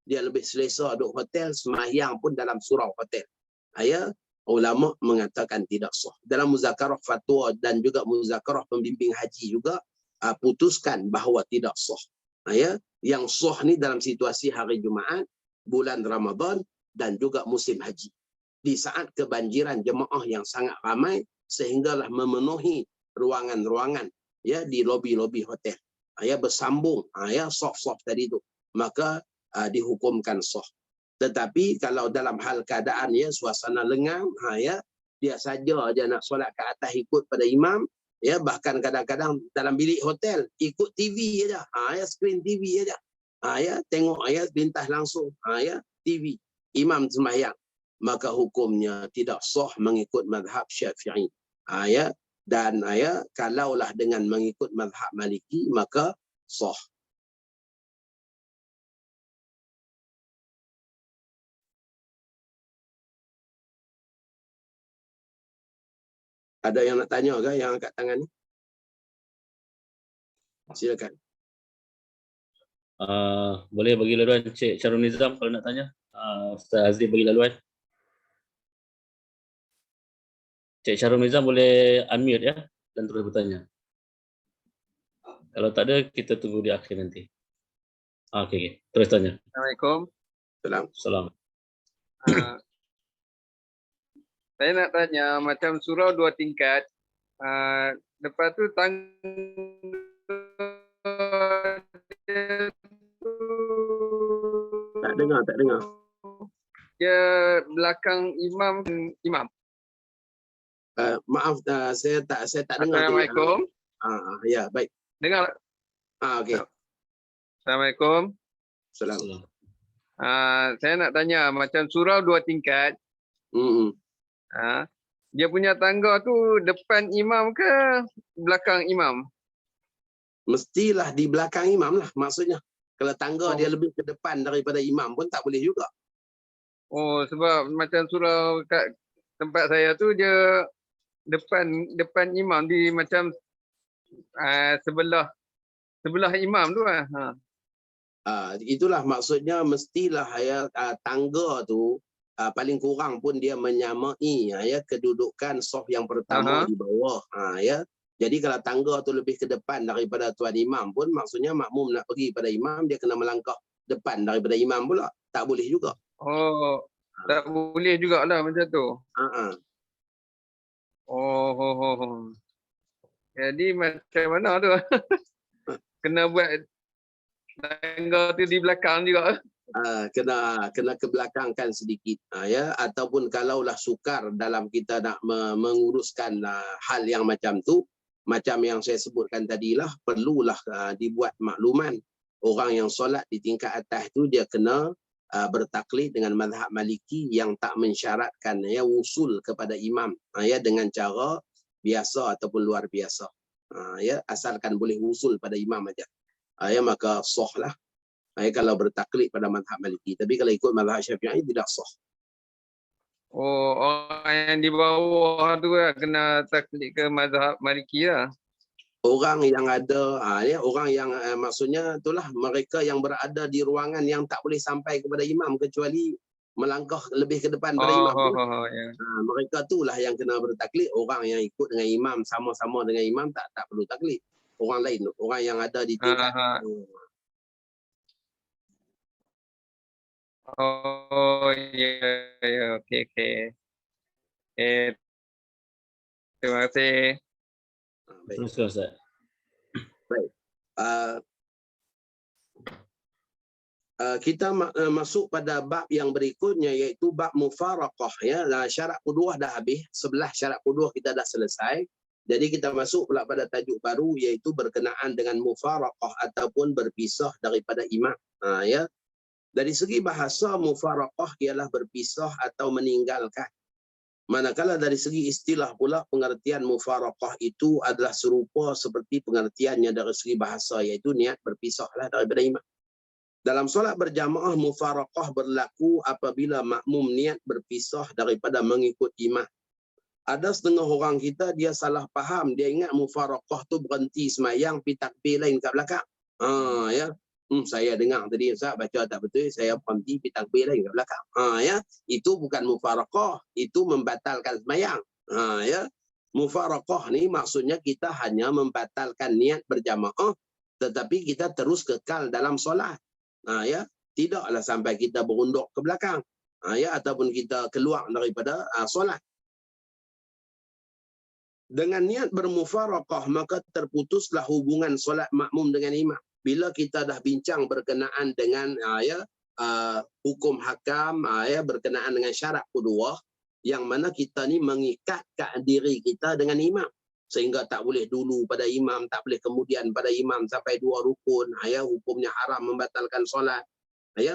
dia lebih selesa duduk hotel, semayang pun dalam surau hotel. Ulama mengatakan tidak sah. Dalam muzakarah fatwa dan juga muzakarah pembimbing haji juga putuskan bahawa tidak sah. Yang sah ni dalam situasi hari Jumaat, bulan Ramadan dan juga musim haji. Di saat kebanjiran jemaah yang sangat ramai sehinggalah memenuhi ruangan-ruangan di lobi-lobi hotel. Bersambung soft-soft tadi tu, maka dihukumkan sah. Tetapi kalau dalam hal keadaan suasana lengang, dia saja dia nak solat ke atas ikut pada imam, bahkan kadang-kadang dalam bilik hotel ikut TV aja, skrin TV aja, tengok lintas langsung, TV imam sembahyang, maka hukumnya tidak sah mengikut mazhab Syafi'i. Dan kalaulah dengan mengikut mazhab Maliki maka sah. Ada yang nak tanya ke yang angkat tangan ni? Silakan. Boleh bagi laluan Cik Syarul Nizam kalau nak tanya. Ustaz Azri bagi laluan. Cik Syarul Nizam boleh unmute dan terus bertanya. Kalau tak ada, kita tunggu di akhir nanti. Okey. Terus tanya. Assalamualaikum. Salam. Saya nak tanya, macam surau 2 tingkat, lepas tu tangga Tak dengar. Dia belakang imam. Maaf, saya tak dengar. Assalamualaikum. Ya, baik. Dengar. Okey. Assalamualaikum. Salam. Saya nak tanya, macam surau 2 tingkat, dia punya tangga tu depan imam ke belakang imam? Mestilah di belakang imam lah maksudnya. Kalau tangga Oh. dia lebih ke depan daripada imam pun tak boleh juga. Oh, sebab macam surau kat tempat saya tu dia depan imam, di macam sebelah imam tu lah. Itulah maksudnya mestilah ya tangga tu paling kurang pun dia menyamai ya kedudukan saf yang pertama di bawah. Ya. Jadi kalau tangga tu lebih ke depan daripada tuan imam pun maksudnya makmum nak pergi pada imam dia kena melangkah depan daripada imam pula. Tak boleh juga. Oh, tak boleh jugalah macam tu. Oh. Jadi macam mana tu? Kena buat tangga tu di belakang juga. Kena kebelakangkan sedikit ya, ataupun kalaulah sukar dalam kita nak menguruskan hal yang macam tu, macam yang saya sebutkan tadilah, perlulah dibuat makluman orang yang solat di tingkat atas tu dia kena bertaklid dengan mazhab Maliki yang tak mensyaratkan ya usul kepada imam ya dengan cara biasa ataupun luar biasa. Ya asalkan boleh usul pada imam aja. Ya maka sahlah. Kalau bertaklid pada mazhab Maliki, tapi kalau ikut mazhab Syafi'i tidak sah. Oh, orang yang di bawah tu lah kena taklid ke mazhab Maliki lah. Orang yang ada orang yang maksudnya itulah mereka yang berada di ruangan yang tak boleh sampai kepada imam kecuali melangkah lebih ke depan pada imam. Ya. Mereka itulah yang kena bertaklid. Orang yang ikut dengan imam sama-sama dengan imam tak perlu taklid. Orang lain, orang yang ada di tingkat Oh ya, okey. Terima kasih. Terima kasih Ustaz. Baik. Kita masuk pada bab yang berikutnya iaitu bab mufaraqah ya. Syarat kedua dah habis, 11 syarat kedua kita dah selesai. Jadi kita masuk pula pada tajuk baru iaitu berkenaan dengan mufaraqah ataupun berpisah daripada imam. Ya. Dari segi bahasa mufaraqah ialah berpisah atau meninggalkan. Manakala dari segi istilah pula pengertian mufaraqah itu adalah serupa seperti pengertiannya dari segi bahasa iaitu niat berpisahlah daripada imam. Dalam solat berjamaah mufaraqah berlaku apabila makmum niat berpisah daripada mengikut imam. Ada setengah orang kita dia salah faham, dia ingat mufaraqah tu berhenti semayang pi takbir lain kat belakang. Ya. Saya dengar tadi Ustaz baca tak betul, saya berhenti pi takbir lain kat belakang. Ya. Itu bukan mufaraqah, itu membatalkan semayang. Ya. Mufaraqah ni maksudnya kita hanya membatalkan niat berjamaah tetapi kita terus kekal dalam solat. Ya, tidaklah sampai kita berunduk ke belakang. Ya, ataupun kita keluar daripada solat. Dengan niat bermufaraqah maka terputuslah hubungan solat makmum dengan imam. Bila kita dah bincang berkenaan dengan hukum hakam berkenaan dengan syarat kedua yang mana kita ni mengikatkan diri kita dengan imam sehingga tak boleh dulu pada imam, tak boleh kemudian pada imam sampai 2 rukun. Hukumnya haram membatalkan solat.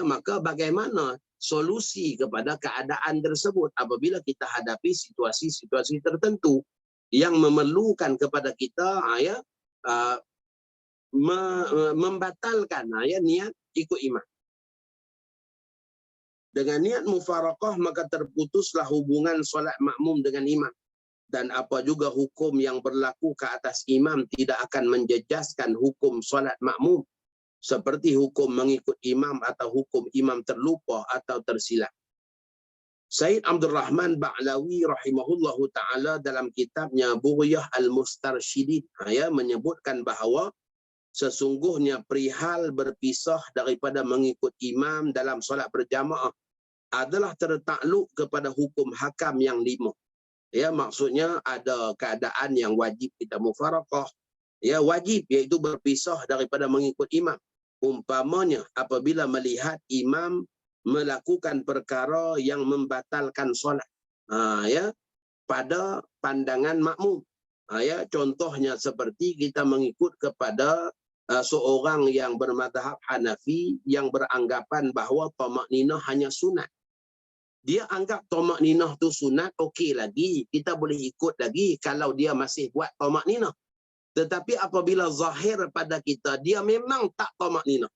Maka bagaimana solusi kepada keadaan tersebut apabila kita hadapi situasi-situasi tertentu yang memerlukan kepada kita membatalkan niat ikut imam. Dengan niat mufaraqah maka terputuslah hubungan solat makmum dengan imam. Dan apa juga hukum yang berlaku ke atas imam tidak akan menjejaskan hukum solat makmum seperti hukum mengikut imam atau hukum imam terlupa atau tersilap. Said Abdul Rahman Ba'lawi rahimahullahu ta'ala dalam kitabnya Bughyah Al-Mustarsyidin menyebutkan bahawa sesungguhnya perihal berpisah daripada mengikut imam dalam solat berjamaah adalah tertakluk kepada hukum hakam yang 5. Maksudnya ada keadaan yang wajib kita mufaraqah. Wajib iaitu berpisah daripada mengikut imam. Umpamanya apabila melihat imam melakukan perkara yang membatalkan solat. Pada pandangan makmum. Contohnya seperti kita mengikut kepada seorang yang bermadhab Hanafi yang beranggapan bahawa tamakninah hanya sunat. Dia anggap tamakninah tu sunat, okey lagi, kita boleh ikut lagi kalau dia masih buat tamakninah. Tetapi apabila zahir pada kita dia memang tak tamakninah.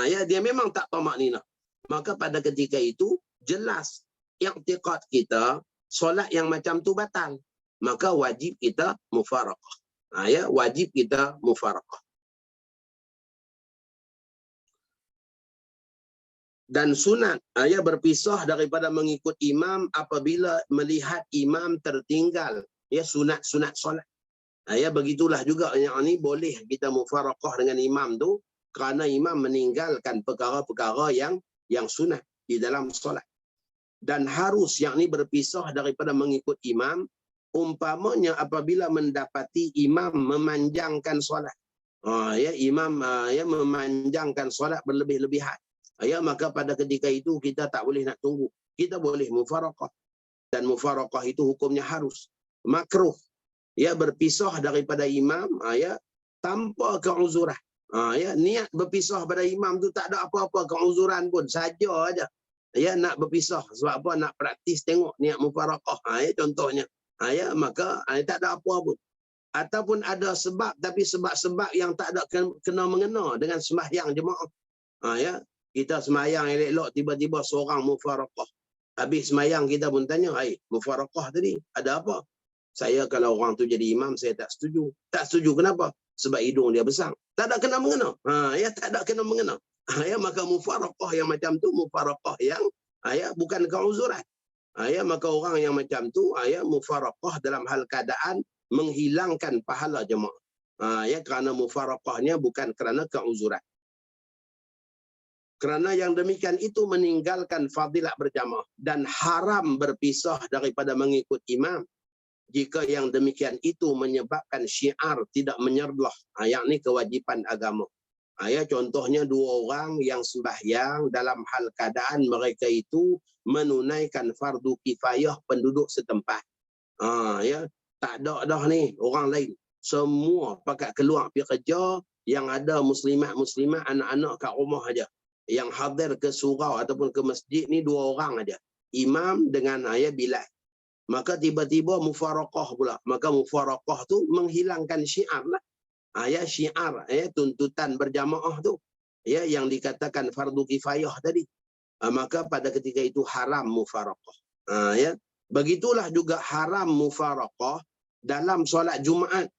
Ya, dia memang tak tamakninah. Maka pada ketika itu jelas i'tiqad kita solat yang macam tu batal. Maka wajib kita mufaraqah. Ya, wajib kita mufaraqah. Dan sunat ya berpisah daripada mengikut imam apabila melihat imam tertinggal ya sunat-sunat solat. Ya begitulah juga yang ni boleh kita mufaraqah dengan imam tu kerana imam meninggalkan perkara-perkara yang sunat di dalam solat. Dan harus yang ni berpisah daripada mengikut imam umpamanya apabila mendapati imam memanjangkan solat. Ya imam ya memanjangkan solat berlebih-lebihan. Ya, maka pada ketika itu kita tak boleh nak tunggu. Kita boleh mufaraqah. Dan mufaraqah itu hukumnya harus. Makruh. Ya, berpisah daripada imam ya, tanpa keuzuran. Ya, niat berpisah pada imam tu tak ada apa-apa keuzuran pun. Saja aja. Ya, nak berpisah. Sebab apa? Nak praktis tengok niat mufaraqah. Ya, contohnya. Ya, maka tak ada apa pun. Ataupun ada sebab, tapi sebab-sebab yang tak ada kena-mengena dengan sembahyang jemaah. Ya, kita semayang elok-elok tiba-tiba seorang mufaraqah. Habis semayang kita pun tanya, mufaraqah tadi ada apa? Saya kalau orang tu jadi imam saya tak setuju. Tak setuju kenapa? Sebab hidung dia besar. Tak ada kena mengena. Ya tak ada kena mengena. Ya maka mufaraqah yang macam tu mufaraqah yang ya bukan keuzuran. Ya maka orang yang macam tu ya mufaraqah dalam hal keadaan menghilangkan pahala jemaah. Ya kerana mufaraqahnya bukan kerana keuzuran. Kerana yang demikian itu meninggalkan fadilat berjamaah dan haram berpisah daripada mengikut imam. Jika yang demikian itu menyebabkan syiar tidak menyerlah, yakni kewajipan agama. Ya, contohnya dua orang yang sembahyang dalam hal keadaan mereka itu menunaikan fardu kifayah penduduk setempat. Ya, tak ada dah ni orang lain. Semua pakat keluar pergi kerja, yang ada muslimat-muslimat anak-anak kat rumah aja. Yang hadir ke surau ataupun ke masjid ni dua orang aja. Imam dengan Bilal. Maka tiba-tiba mufaraqah pula. Maka mufaraqah tu menghilangkan syiar lah. Ya syiar, tuntutan berjamaah tu. Ya yang dikatakan fardu kifayah tadi. Maka pada ketika itu haram mufaraqah. Ya. Begitulah juga haram mufaraqah dalam solat Jumaat.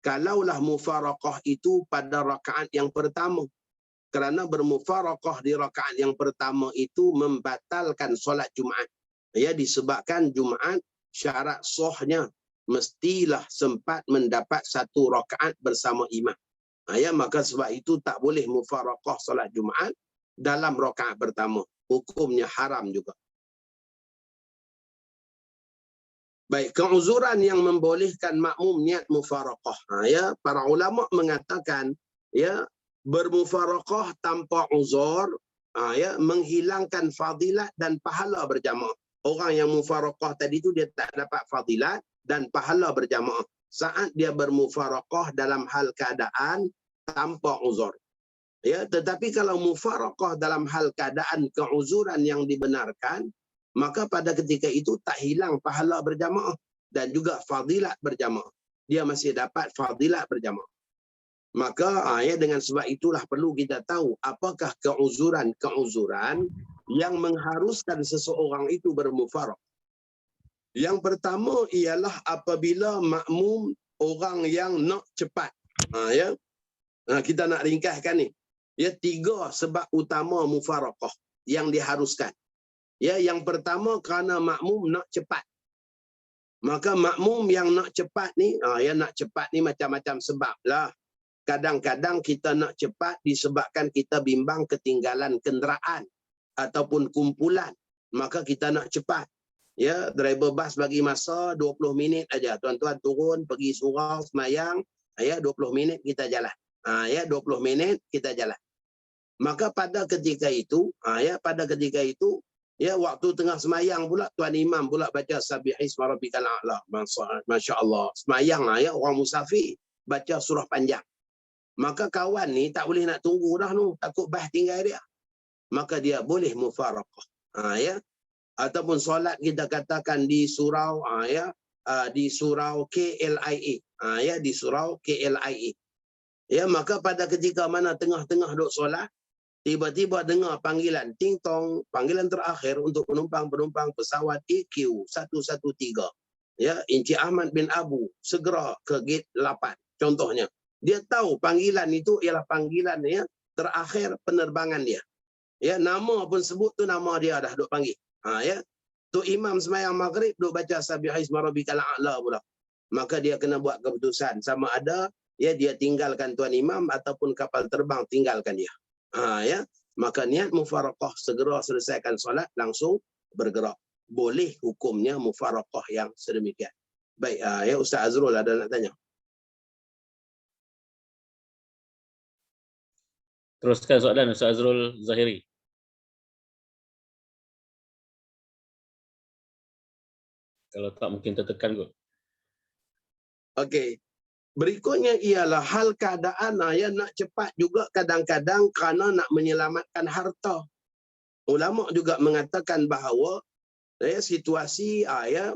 Kalaulah mufaraqah itu pada rakaat yang pertama. Kerana bermufaraqah di rakaat yang pertama itu membatalkan solat Jumaat. Ya disebabkan Jumaat syarat sahnya mestilah sempat mendapat satu rakaat bersama imam. Ya maka sebab itu tak boleh mufaraqah solat Jumaat dalam rakaat pertama. Hukumnya haram juga. Baik, keuzuran yang membolehkan makmum niat mufaraqah. Ya para ulama mengatakan ya bermufaraqah tanpa uzur ya menghilangkan fadilat dan pahala berjamaah. Orang yang mufaraqah tadi tu dia tak dapat fadilat dan pahala berjamaah saat dia bermufaraqah dalam hal keadaan tanpa uzur. Ya, tetapi kalau mufaraqah dalam hal keadaan keuzuran yang dibenarkan, maka pada ketika itu tak hilang pahala berjamaah dan juga fadilat berjamaah. Dia masih dapat fadilat berjamaah. Maka ya dengan sebab itulah perlu kita tahu apakah keuzuran-keuzuran yang mengharuskan seseorang itu bermufaraqah. Yang pertama ialah apabila makmum orang yang nak cepat. Ya. Kita nak ringkaskan ni. Ya 3 sebab utama mufaraqah yang diharuskan. Ya yang pertama kerana makmum nak cepat. Maka makmum yang nak cepat ni, ya nak cepat ni macam-macam sebab lah. Kadang-kadang kita nak cepat disebabkan kita bimbang ketinggalan kenderaan ataupun kumpulan. Maka kita nak cepat. Ya, driver bas bagi masa 20 minit aja. Tuan-tuan turun pergi surau semayang, ya 20 minit kita jalan. Ya 20 minit kita jalan. Maka pada ketika itu, ya waktu tengah semayang pula tuan imam pula baca Sabbihisma rabbikal a'la. Masya-Allah. Semayang ya orang musafir baca surah panjang. Maka kawan ni tak boleh nak tunggu dah tu, takut bah tinggal dia. Maka dia boleh mufaraqah. Ya. Ataupun solat kita katakan di surau ya, di surau KLIA. Ya, di surau KLIA. Ya, maka pada ketika mana tengah-tengah duk solat, tiba-tiba dengar panggilan ting tong, panggilan terakhir untuk penumpang-penumpang pesawat EQ113. Ya, Encik Ahmad bin Abu segera ke gate 8 contohnya. Dia tahu panggilan itu ialah panggilan ya terakhir penerbangan dia. Ya, nama pun sebut tu nama dia dah duk panggil. Ya. Tu imam sembahyang maghrib duk baca Sabbihisma rabbikal a'la pula. Maka dia kena buat keputusan sama ada ya dia tinggalkan tuan imam ataupun kapal terbang tinggalkan dia. Ya. Maka niat mufaraqah, segera selesaikan solat langsung bergerak. Boleh hukumnya mufaraqah yang sedemikian. Baik, ya Ustaz Azrul ada nak tanya. Teruskan soalan Ustaz Azrul Zahiri. Kalau tak mungkin tertekan kot. Okey. Berikutnya ialah hal keadaan ya nak cepat juga kadang-kadang kerana nak menyelamatkan harta. Ulama juga mengatakan bahawa ya situasi ya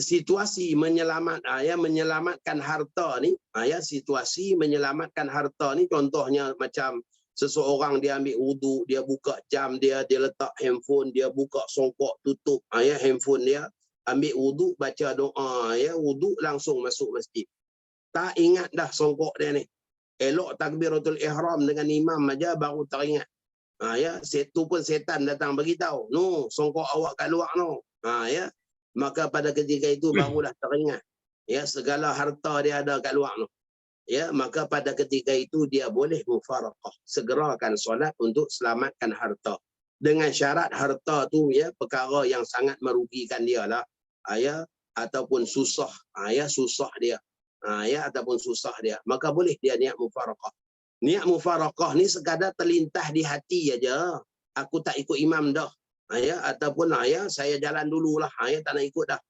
situasi menyelamatkan harta ni, ya situasi menyelamatkan harta ni contohnya macam seseorang dia ambil wudu, dia buka jam dia, dia letak handphone, dia buka songkok tutup ya handphone dia, ambil wudu, baca doa ya wudu langsung masuk masjid. Tak ingat dah songkok dia ni. Elok takbiratul ihram dengan imam aja baru teringat. Ya, itu pun setan datang bagi tahu, "No, songkok awak kat luar no." Ya. Maka pada ketika itu barulah teringat. Ya, segala harta dia ada kat luar tu. Ya, maka pada ketika itu dia boleh mufaraqah, segerakan solat untuk selamatkan harta. Dengan syarat harta tu ya perkara yang sangat merugikan dia lah. Ya, ataupun susah, ya susah dia. Ya, ataupun susah dia. Maka boleh dia niat mufaraqah. Niat mufaraqah ni sekadar terlintas di hati aja. Aku tak ikut imam dah. Ya, ataupun ya saya jalan dululah, ya tak nak ikut dah.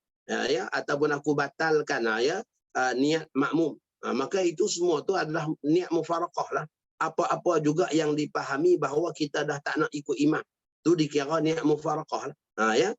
Ya, ataupun aku batalkan ya niat makmum. Maka itu semua tu adalah niat mufaraqah lah. Apa-apa juga yang dipahami bahawa kita dah tak nak ikut imam, tu dikira niat mufaraqah lah. Ya.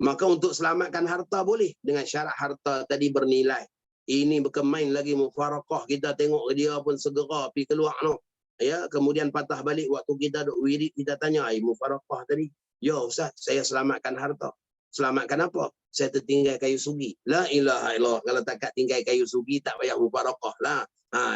Maka untuk selamatkan harta boleh dengan syarat harta tadi bernilai. Ini berkemain lagi mufaraqah, kita tengok dia pun segera pergi keluar no. Ya, kemudian patah balik waktu kita duk wirid, kita tanya, "Ai mufaraqah tadi?" "Ya Ustaz, saya selamatkan harta." "Selamatkan apa?" "Saya tertinggal kayu sugi." La ilaha illallah. Kalau takat tinggal kayu sugi tak payah mufaraqah lah.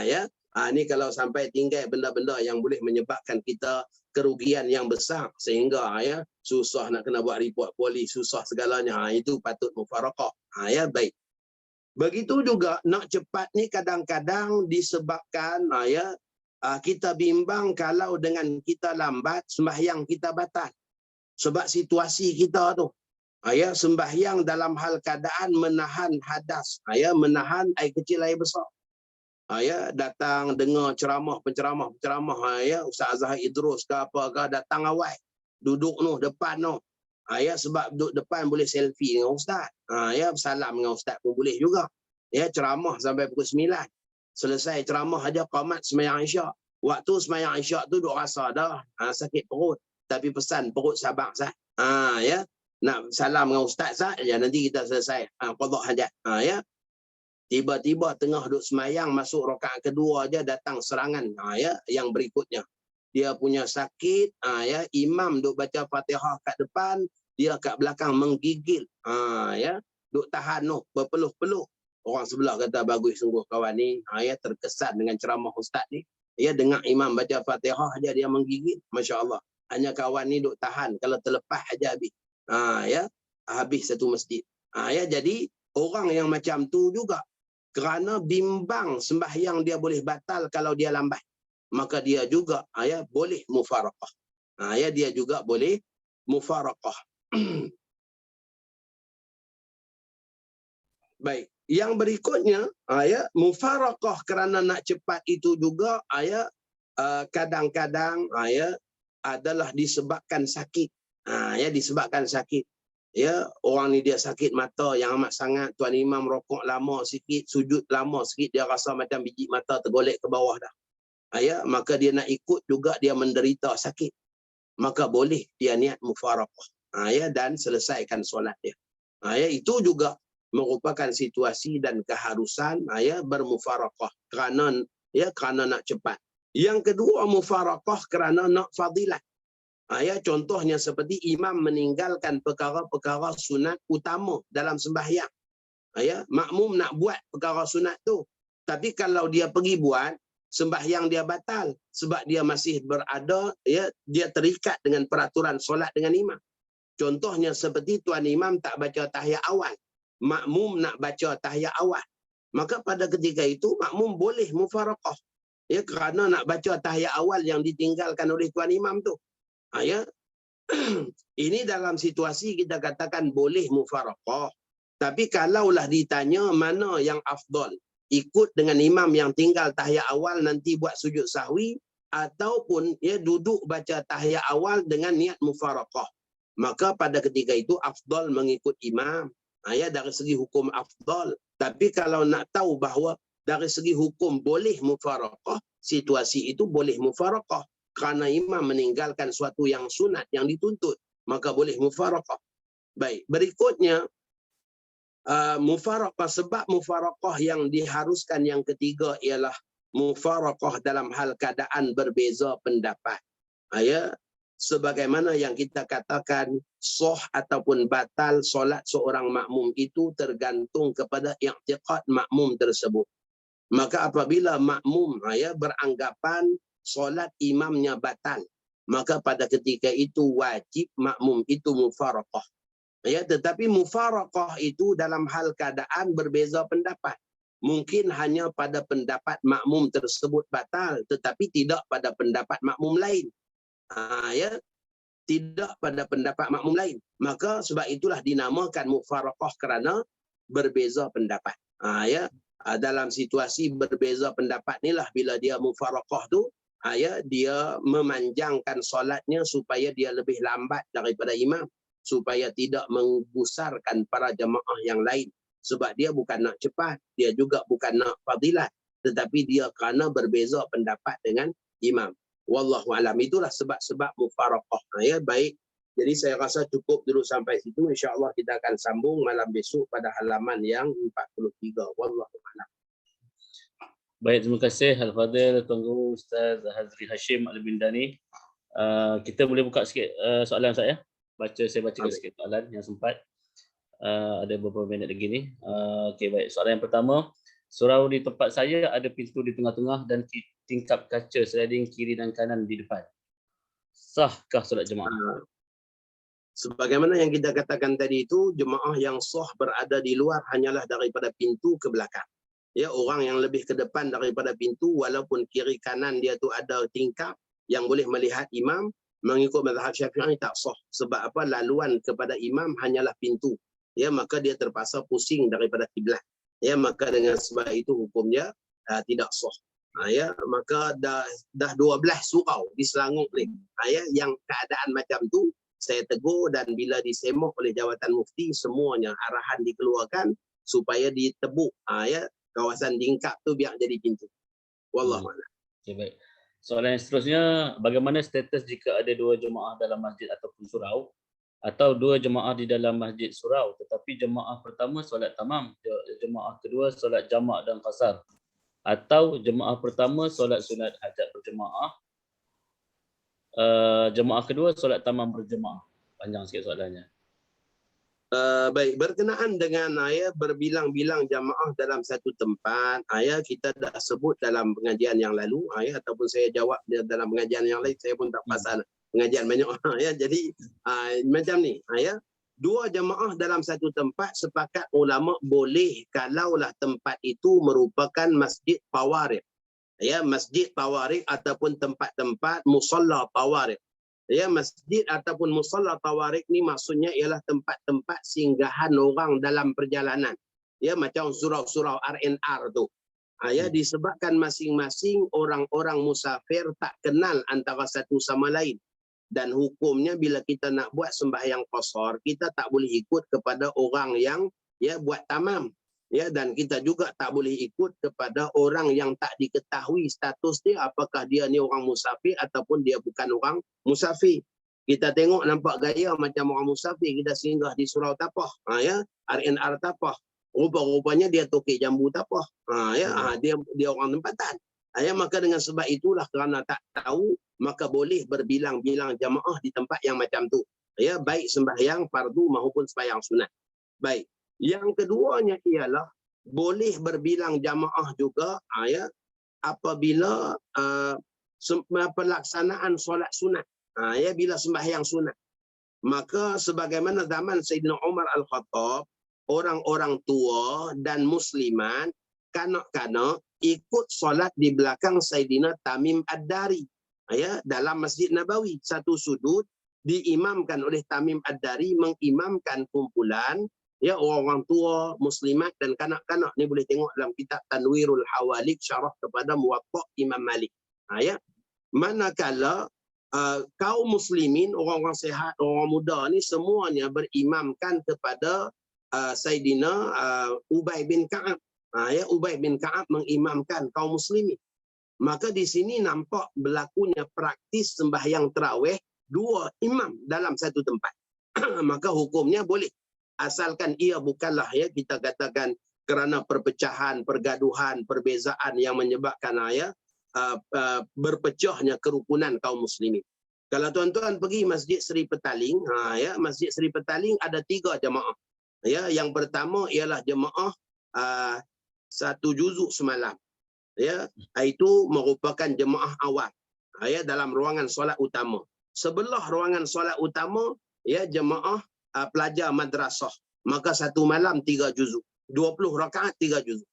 Ya. Ni kalau sampai tinggal benda-benda yang boleh menyebabkan kita kerugian yang besar sehingga ya susah nak kena buat report polis, susah segalanya. Itu patut mufaraqah. Ya, baik. Begitu juga nak cepat ni kadang-kadang disebabkan ya kita bimbang kalau dengan kita lambat sembahyang kita batal. Sebab situasi kita tu ya sembahyang dalam hal keadaan menahan hadas, ya menahan air kecil air besar. Ya datang dengar penceramah ya Ustaz Azhar Idrus ke apa ke, datang awal duduk noh depan noh. Ya sebab duduk depan boleh selfie dengan ustaz. Ya salam dengan ustaz pun boleh juga. Ya ceramah sampai pukul 9. Selesai ceramah aja qamat sembahyang Isyak. Waktu sembahyang Isyak tu duk rasa dah sakit perut, tapi pesan perut sabar sah. Ya nak salam dengan ustaz sah ya, nanti kita selesai qada hajat. Ya tiba-tiba tengah duk sembahyang masuk rakaat kedua aja datang serangan ya yang berikutnya. Dia punya sakit, ya imam duk baca Fatihah kat depan, dia kat belakang menggigil. Ya duk tahan noh berpeluh-peluh. Orang sebelah kata bagus sungguh kawan ni, ya terkesan dengan ceramah ustaz ni. Ya dengar imam baca Fatihah aja dia menggigil. Masya-Allah. Hanya kawan ni duk tahan, kalau terlepas aja habis. Ya habis satu masjid. Ya jadi orang yang macam tu juga kerana bimbang sembahyang dia boleh batal kalau dia lambat, maka dia juga ya boleh mufaraqah. Ya dia juga boleh mufaraqah. Baik, yang berikutnya ya mufaraqah kerana nak cepat itu juga ya kadang-kadang ya adalah disebabkan sakit. Ya disebabkan sakit. Ya, orang ni dia sakit mata yang amat sangat, tuan imam rokok lama sikit, sujud lama sikit, dia rasa macam biji mata tergolek ke bawah dah. Ya, maka dia nak ikut juga, dia menderita sakit. Maka boleh dia niat mufaraqah. Ya, dan selesaikan solat dia. Ya, itu juga merupakan situasi dan keharusan ya bermufaraqah kerana nak cepat. Yang kedua, mufaraqah kerana nak fadilat. Ya, contohnya seperti imam meninggalkan perkara-perkara sunat utama dalam sembahyang. Ya, makmum nak buat perkara sunat tu. Tapi kalau dia pergi buat, sembahyang dia batal sebab dia masih berada, ya, dia terikat dengan peraturan solat dengan imam. Contohnya seperti tuan imam tak baca tahiyat awal, makmum nak baca tahiyat awal. Maka pada ketika itu makmum boleh mufaraqah. Ya, kerana nak baca tahiyat awal yang ditinggalkan oleh tuan imam tu. Ya, ini dalam situasi kita katakan boleh mufaraqah. Tapi kalaulah ditanya mana yang afdal, ikut dengan imam yang tinggal tahiyat awal nanti buat sujud sahwi, ataupun ya duduk baca tahiyat awal dengan niat mufaraqah, maka pada ketika itu afdal mengikut imam. Ya, dari segi hukum afdal. Tapi kalau nak tahu bahawa dari segi hukum boleh mufaraqah, situasi itu boleh mufaraqah kerana imam meninggalkan suatu yang sunat yang dituntut, maka boleh mufaraqah. Baik, berikutnya mufaraqah, sebab mufaraqah yang diharuskan yang ketiga ialah mufaraqah dalam hal keadaan berbeza pendapat. Ya, sebagaimana yang kita katakan sah ataupun batal solat seorang makmum itu tergantung kepada i'tiqad makmum tersebut. Maka apabila makmum ya beranggapan solat imamnya batal, maka pada ketika itu wajib makmum itu mufaraqah. Ya, tetapi mufaraqah itu dalam hal keadaan berbeza pendapat. Mungkin hanya pada pendapat makmum tersebut batal, tetapi tidak pada pendapat makmum lain. Ya, tidak pada pendapat makmum lain. Maka sebab itulah dinamakan mufaraqah kerana berbeza pendapat. Ya, dalam situasi berbeza pendapat inilah bila dia mufaraqah tu, ya, dia memanjangkan solatnya supaya dia lebih lambat daripada imam, supaya tidak menggusarkan para jemaah yang lain. Sebab dia bukan nak cepat, dia juga bukan nak fadilat, tetapi dia kerana berbeza pendapat dengan imam. Wallahu alam. Itulah sebab-sebab mufaraqah. Ya, baik. Jadi saya rasa cukup dulu sampai situ. InsyaAllah kita akan sambung malam besok pada halaman yang 43. Wallahu alam. Baik, terima kasih Al-Fadhil Tuan Guru Ustaz Hazri Hashim Al-Bindani. Kita boleh buka sikit soalan saya. Saya bacakan sikit soalan yang sempat. Ada beberapa minit lagi ni. Okey, baik. Soalan yang pertama, surau di tempat saya ada pintu di tengah-tengah dan tingkap kaca sliding kiri dan kanan di depan. Sahkah solat jemaah? Sebagaimana yang kita katakan tadi itu, jemaah yang sah berada di luar hanyalah daripada pintu ke belakang. Ya, orang yang lebih ke depan daripada pintu, walaupun kiri kanan dia tu ada tingkap yang boleh melihat imam, mengikut mazhab Syafi'i tak sah. Sebab apa? Laluan kepada imam hanyalah pintu. Ya, maka dia terpaksa pusing daripada kiblat. Ya, maka dengan sebab itu hukumnya tidak sah. Ya, maka dah 12 surau di Selangor ni. Ya, yang keadaan macam tu saya tegur, dan bila disemuh oleh Jawatan Mufti, semuanya arahan dikeluarkan supaya ditebuk ya kawasan tingkap tu biar jadi pintu. Wallahu a'lam. Okay, baik. Soalan yang seterusnya, bagaimana status jika ada 2 jemaah dalam masjid ataupun surau, atau 2 jemaah di dalam masjid surau, tetapi jemaah pertama solat tamam, jemaah kedua solat jamak dan qasar, atau jemaah pertama solat sunat hajat berjemaah, jemaah kedua solat tamam berjemaah. Panjang sikit soalannya. Baik, berkenaan dengan berbilang-bilang jamaah dalam satu tempat, kita dah sebut dalam pengajian yang lalu, ataupun saya jawab dalam pengajian yang lain, saya pun tak pasal pengajian banyak. Jadi macam ni, 2 jamaah dalam satu tempat, sepakat ulama boleh kalaulah tempat itu merupakan masjid tawarik. Masjid tawarik ataupun tempat-tempat musalla tawarik. Masjid ataupun musalla tawarik ni maksudnya ialah tempat-tempat singgahan orang dalam perjalanan. Macam surau-surau RNR tu. Disebabkan masing-masing orang-orang musafir tak kenal antara satu sama lain. Dan hukumnya bila kita nak buat sembahyang qasar, kita tak boleh ikut kepada orang yang buat tamam. Dan kita juga tak boleh ikut kepada orang yang tak diketahui status dia, apakah dia ni orang musafir ataupun dia bukan orang musafir. Kita tengok nampak gaya macam orang musafir, kita singgah di Surau Tapah, RNR Tapah. Rupa-rupanya dia tokek jambu Tapah. Dia orang tempatan. Maka dengan sebab itulah, kerana tak tahu, maka boleh berbilang-bilang jamaah di tempat yang macam tu. Baik sembahyang fardu maupun sembahyang sunat. Baik. Yang keduanya ialah boleh berbilang jamaah juga apabila pelaksanaan solat sunat. Bila sembahyang sunat. Maka sebagaimana zaman Sayyidina Umar Al-Khattab, orang-orang tua dan muslimat, kanak-kanak ikut solat di belakang Sayyidina Tamim Ad-Dari dalam Masjid Nabawi. Satu sudut diimamkan oleh Tamim Ad-Dari, mengimamkan kumpulan orang-orang tua, muslimat dan kanak-kanak. Ni boleh tengok dalam kitab Tanwirul Hawalik, syarah kepada Muwatta' Imam Malik. Manakala kaum muslimin, orang-orang sihat, orang muda ni semuanya berimamkan kepada Sayyidina Ubay bin Ka'ab. Ubay bin Ka'ab mengimamkan kaum muslimin. Maka di sini nampak berlakunya praktis sembahyang tarawih dua imam dalam satu tempat. Maka hukumnya boleh. Asalkan ia bukanlah kita katakan kerana perpecahan, pergaduhan, perbezaan yang menyebabkan berpecahnya kerukunan kaum muslimin. Kalau tuan-tuan pergi Masjid Seri Petaling, Masjid Seri Petaling ada 3 jemaah. Yang pertama ialah jemaah 1 juzuk semalam. Itu merupakan jemaah awal dalam ruangan solat utama. Sebelah ruangan solat utama jemaah pelajar madrasah. Maka 1 malam 3 juzuk. 20 rakaat 3 juzuk.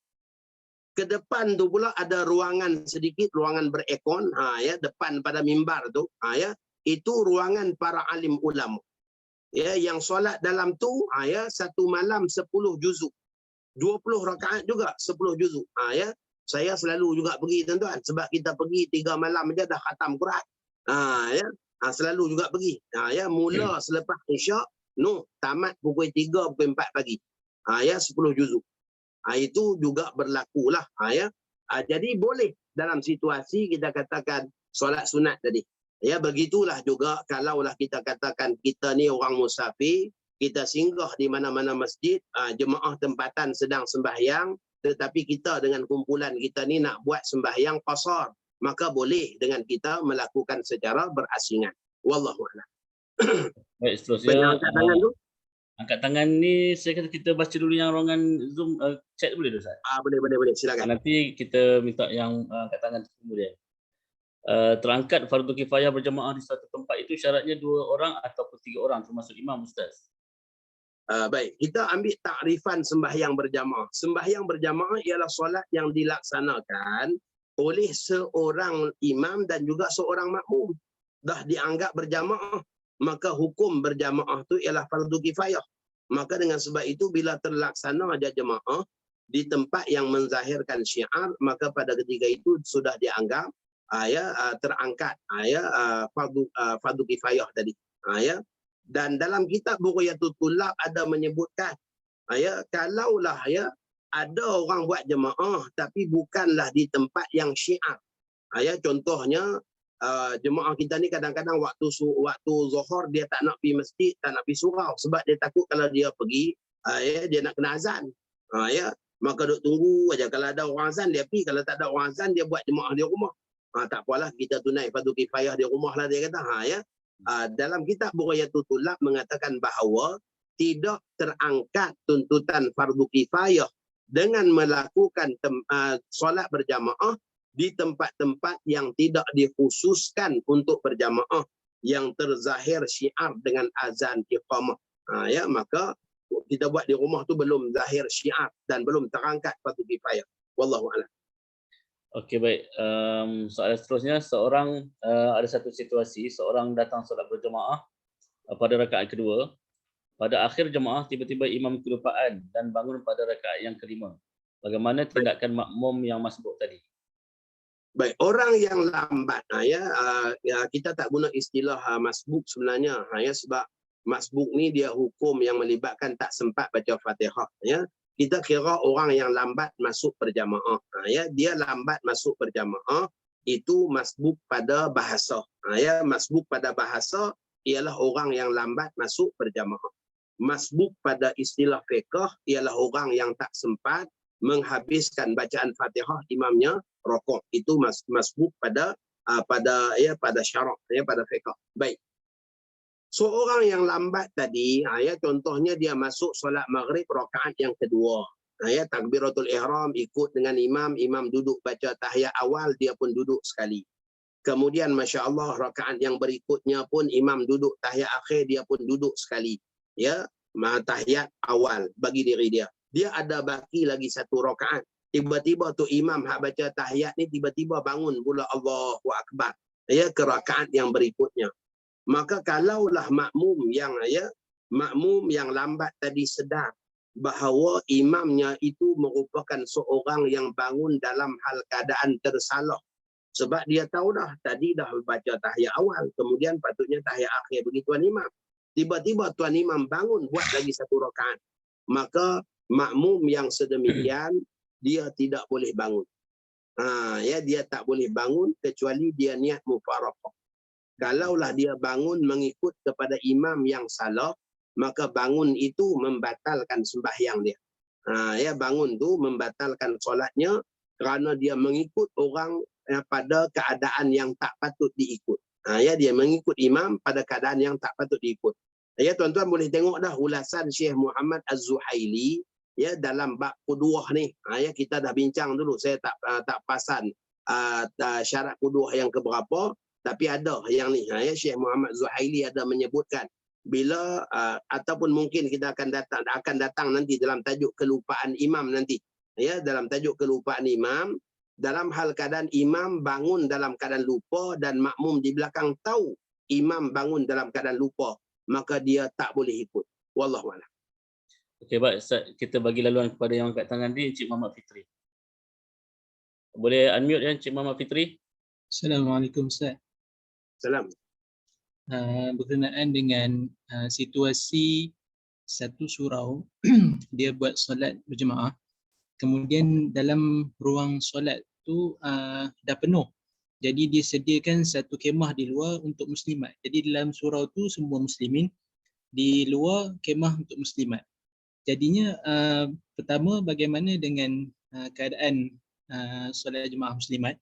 Ke depan tu pula ada ruangan sedikit, ruangan berekon, depan pada mimbar tu, itu ruangan para alim ulama. Yang solat dalam tu 1 malam 10 juzuk. 20 rakaat juga 10 juzuk. Saya selalu juga pergi tuan-tuan, sebab kita pergi 3 malam aja dah khatam Quran. Selalu juga pergi. Mula selepas Isyak, tamat pukul 3, pukul 4 pagi. 10 juzuk. Itu juga berlakulah. Jadi boleh dalam situasi kita katakan solat sunat tadi. Begitulah juga kalaulah kita katakan kita ni orang musafir, kita singgah di mana-mana masjid, jemaah tempatan sedang sembahyang, tetapi kita dengan kumpulan kita ni nak buat sembahyang qasar, maka boleh dengan kita melakukan secara berasingan. Wallahu a'lam. Baik, seterusnya Angkat tangan tu. Angkat tangan ni saya kata kita baca dulu yang ruangan Zoom chat boleh Ustaz? Boleh, silakan. Nanti kita minta yang angkat tangan kemudian. Terangkat fardu kifayah berjamaah di satu tempat itu syaratnya 2 orang ataupun 3 orang termasuk imam Ustaz. Baik, kita ambil takrifan sembahyang berjamaah. Sembahyang berjamaah ialah solat yang dilaksanakan oleh seorang imam dan juga seorang makmum. Dah dianggap berjamaah, maka hukum berjamaah tu ialah fardu kifayah. Maka dengan sebab itu bila terlaksana ada jemaah di tempat yang menzahirkan syiar, maka pada ketika itu sudah dianggap terangkat fardu kifayah tadi. Dan dalam kitab Bughyatul Tullab ada menyebutkan kalaulah ada orang buat jemaah tapi bukanlah di tempat yang syiar. Contohnya jemaah kita ni kadang-kadang waktu zuhur dia tak nak pergi masjid, tak nak pergi surau sebab dia takut kalau dia pergi dia nak kena azan. Maka duk tunggu aja, kalau ada orang azan dia pergi, kalau tak ada orang azan dia buat jemaah di rumah. Tak apalah, kita tunai fardu kifayah di rumah lah, dia kata. Dalam kitab Bughyatul Tullab mengatakan bahawa tidak terangkat tuntutan fardu kifayah dengan melakukan solat berjamaah di tempat-tempat yang tidak dikhususkan untuk berjamaah yang terzahir syiar dengan azan iqamah. Maka kita buat di rumah tu belum zahir syiar dan belum terangkat fardu kifayah. Wallahu a'lam. Okey, baik. Soalan seterusnya, ada satu situasi seorang datang solat berjemaah pada rakaat kedua. Pada akhir jemaah tiba-tiba imam kelupaan dan bangun pada rakaat yang kelima. Bagaimana tindakan makmum yang masbuk tadi? Baik, orang yang lambat, kita tak guna istilah masbuk sebenarnya, sebab masbuk ni dia hukum yang melibatkan tak sempat baca Fatihah, ya. Kita kira orang yang lambat masuk berjamaah, dia lambat masuk berjamaah itu masbuk pada bahasa, masbuk pada bahasa ialah orang yang lambat masuk berjamaah. Masbuk pada istilah fiqh ialah orang yang tak sempat menghabiskan bacaan Fatihah imamnya rokok. Itu masbuk pada syarak, pada fiqh. Baik. Seorang yang lambat tadi, contohnya dia masuk solat maghrib rakaat yang kedua. Takbiratul ihram ikut dengan imam duduk baca tahiyat awal, dia pun duduk sekali. Kemudian Masya Allah rakaat yang berikutnya pun imam duduk tahiyat akhir, dia pun duduk sekali. Ya, tahiyat awal bagi diri dia. Dia ada baki lagi satu rakaat. Tiba-tiba tu imam hak baca tahiyat ni tiba-tiba bangun pula Allahu Akbar. Ya, ke rakaat yang berikutnya. Maka kalaulah makmum yang lambat tadi sedar bahawa imamnya itu merupakan seorang yang bangun dalam hal keadaan tersalah. Sebab dia tahu dah tadi dah baca tahiyat awal, kemudian patutnya tahiyat akhir bagi tuan imam. Tiba-tiba tuan imam bangun buat lagi satu rakaat. Maka makmum yang sedemikian dia tidak boleh bangun. Dia tak boleh bangun kecuali dia niat mufaraqah. Kalaulah dia bangun mengikut kepada imam yang salah, maka bangun itu membatalkan sembahyang dia. Bangun tu membatalkan solatnya kerana dia mengikut orang pada keadaan yang tak patut diikut. Dia mengikut imam pada keadaan yang tak patut diikut. Tuan-tuan boleh tengok dah ulasan Syekh Muhammad Az-Zuhaili dalam bab quduah ni. Kita dah bincang dulu, saya tak pasan syarat quduah yang keberapa, tapi ada yang ni. Syekh Muhammad Zuhaili ada menyebutkan bila ataupun mungkin kita akan datang nanti dalam tajuk kelupaan imam nanti. Dalam tajuk kelupaan imam, dalam hal keadaan imam bangun dalam keadaan lupa dan makmum di belakang tahu imam bangun dalam keadaan lupa, maka dia tak boleh ikut. Wallahu a'lam. Okey, baik. Kita bagi laluan kepada yang angkat tangan ni, Encik Muhammad Fitri. Boleh unmute ya, Encik Muhammad Fitri? Assalamualaikum Ustaz. Salam. Berkenaan dengan situasi satu surau, dia buat solat berjemaah. Kemudian dalam ruang solat tu dah penuh. Jadi dia sediakan satu kemah di luar untuk muslimat. Jadi dalam surau tu semua muslimin, di luar kemah untuk muslimat. Jadinya pertama bagaimana dengan keadaan solat jemaah muslimat.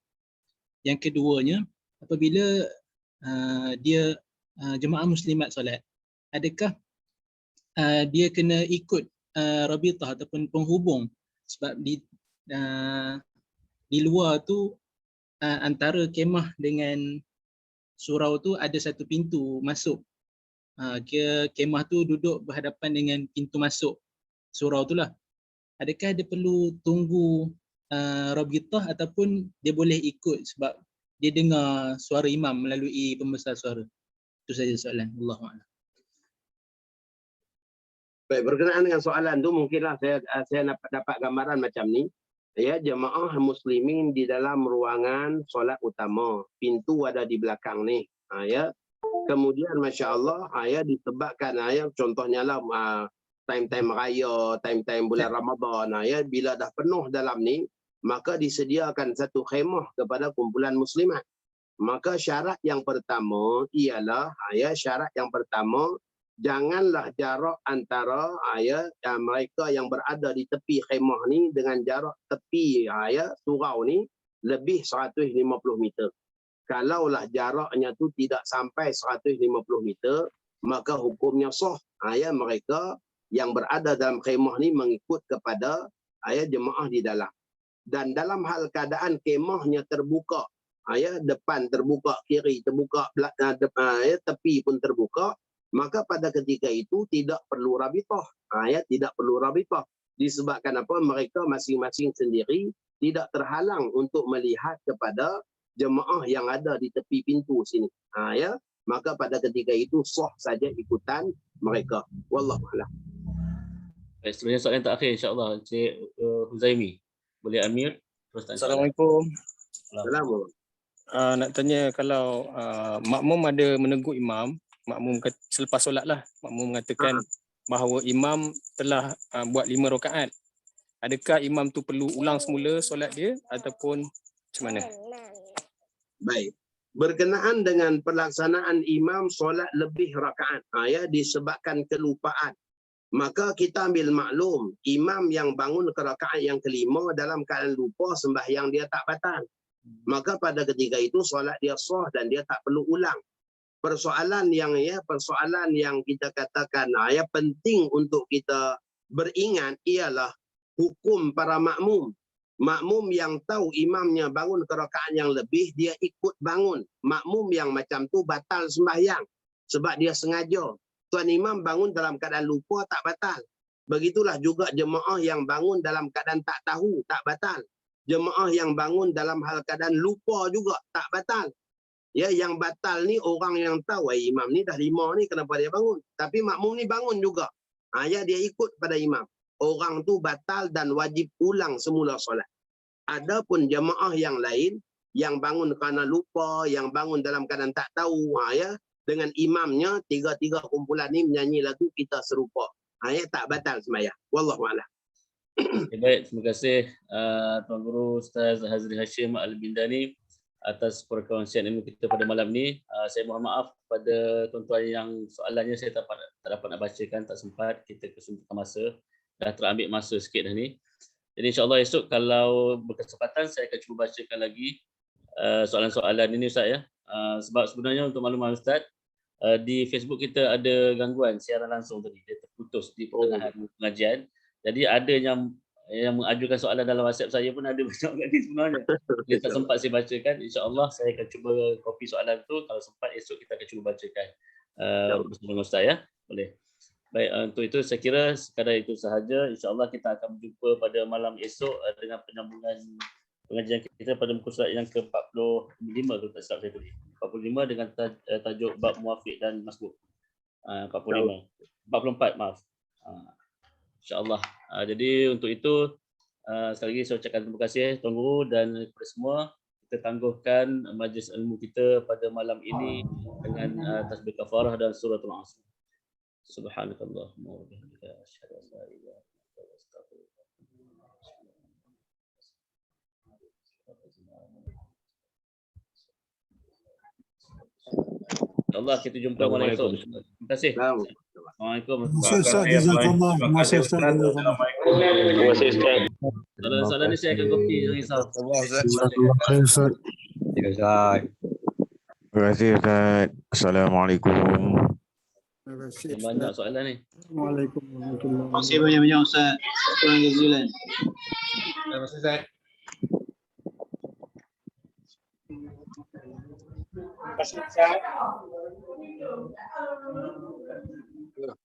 Yang keduanya, apabila dia jemaah muslimat solat, adakah dia kena ikut rabitah ataupun penghubung? Sebab di luar tu antara kemah dengan surau tu ada satu pintu masuk. Kemah tu duduk berhadapan dengan pintu masuk surau tu lah. Adakah dia perlu tunggu rabitah ataupun dia boleh ikut sebab dia dengar suara imam melalui pembesar suara? Itu saja soalan. Allahuakbar. Baik, berkenaan dengan soalan tu mungkinlah saya dapat gambaran macam ni. Jemaah muslimin di dalam ruangan solat utama, pintu ada di belakang ni. Kemudian masya-Allah disebabkan contohnya lah time-time raya, time-time bulan Ramadan, bila dah penuh dalam ni, maka disediakan satu khemah kepada kumpulan muslimat. Maka syarat yang pertama ialah janganlah jarak antara mereka yang berada di tepi khemah ni dengan jarak tepi surau ni lebih 150 meter. Kalaulah jaraknya tu tidak sampai 150 meter, maka hukumnya sah. Mereka yang berada dalam khemah ni mengikut kepada jemaah di dalam. Dan dalam hal keadaan khemahnya terbuka, depan terbuka, kiri terbuka, tepi pun terbuka, maka pada ketika itu tidak perlu rabitah. Tidak perlu rabitah. Disebabkan apa? Mereka masing-masing sendiri tidak terhalang untuk melihat kepada jemaah yang ada di tepi pintu sini. Maka pada ketika itu sah saja ikutan mereka. Wallahu a'lam. Baik, seterusnya soalan terakhir insya-Allah, Encik Huzaimi. Boleh unmute? Assalamualaikum. Assalamualaikum. Nak tanya kalau makmum ada menegur imam, selepas solat lah, makmum mengatakan bahawa imam telah buat 5 rakaat. Adakah imam tu perlu ulang semula solat dia ataupun macam mana? Baik. Berkenaan dengan pelaksanaan imam solat lebih rakaat, disebabkan kelupaan, maka kita ambil maklum imam yang bangun ke rakaat yang kelima dalam keadaan lupa, sembahyang dia tak batal. Maka pada ketika itu solat dia sah dan dia tak perlu ulang. Persoalan yang kita katakan penting untuk kita beringat ialah hukum para makmum. Makmum yang tahu imamnya bangun ke rakaat yang lebih, dia ikut bangun. Makmum yang macam tu batal sembahyang sebab dia sengaja. Tuan imam bangun dalam keadaan lupa, tak batal. Begitulah juga jemaah yang bangun dalam keadaan tak tahu, tak batal. Jemaah yang bangun dalam hal keadaan lupa juga tak batal. Ya, yang batal ni orang yang tahu imam ni dah 5 ni, kenapa dia bangun? Tapi makmum ni bangun juga. Dia ikut pada imam. Orang tu batal dan wajib ulang semula solat. Adapun jemaah yang lain yang bangun kerana lupa, yang bangun dalam keadaan tak tahu, dengan imamnya tiga-tiga kumpulan ni menyanyi lagu Kita Serupa. Tak batal sembahyang. Wallahu a'lam. Baik, terima kasih Tuan Guru Ustaz Hazri Hashim Al-Bindani atas perkongsian ilmu kita pada malam ni. Saya mohon maaf pada tuan-tuan yang soalannya saya tak dapat nak bacakan, tak sempat, kita kesumpatan masa, dah terambil masa sikit dah ni. Jadi insyaAllah esok kalau berkesempatan saya akan cuba bacakan lagi soalan-soalan ini Ustaz ya. Sebab sebenarnya untuk makluman Ustaz, di Facebook kita ada gangguan siaran langsung tadi, dia terputus di pertengahan pengajian. Jadi ada yang mengajukan soalan dalam WhatsApp saya pun ada banyak kat ni sebenarnya. Dia tak sempat saya bacakan. InsyaAllah saya akan cuba copy soalan tu. Kalau sempat esok kita akan cuba bacakan bersama dengan Ustaz ya. Boleh. Baik, untuk itu saya kira sekadar itu sahaja. InsyaAllah kita akan berjumpa pada malam esok dengan penyambungan pengajian kita pada muka surat yang ke-45 kalau tak silap saya tadi. 45 dengan tajuk bab muwafiq dan masbuk. 45. 44 maaf. InsyaAllah. Jadi untuk itu sekali lagi saya ucapkan terima kasih Tuan Guru dan kepada semua. Kita tangguhkan majlis ilmu kita pada malam ini dengan tasbih kafarah dan suratul Asr. Subhanakallahumma wa bihamdika asyhadu an la ilaha illa anta astaghfiruka wa atubu ilaik. Allah, kita jumpa malam esok. Terima kasih. Assalamualaikum. Terima kasih Ustaz. Terima kasih Ustaz. Soalan ni saya akan kopi, jangan risau. Terima kasih Ustaz. Terima kasih Ustaz. Assalamualaikum. Banyak soalan ni. Assalamualaikum warahmatullahi Terima kasih banyak-banyak Ustaz. Terima kasih. Terima kasih Ustaz. Terima kasih Ustaz.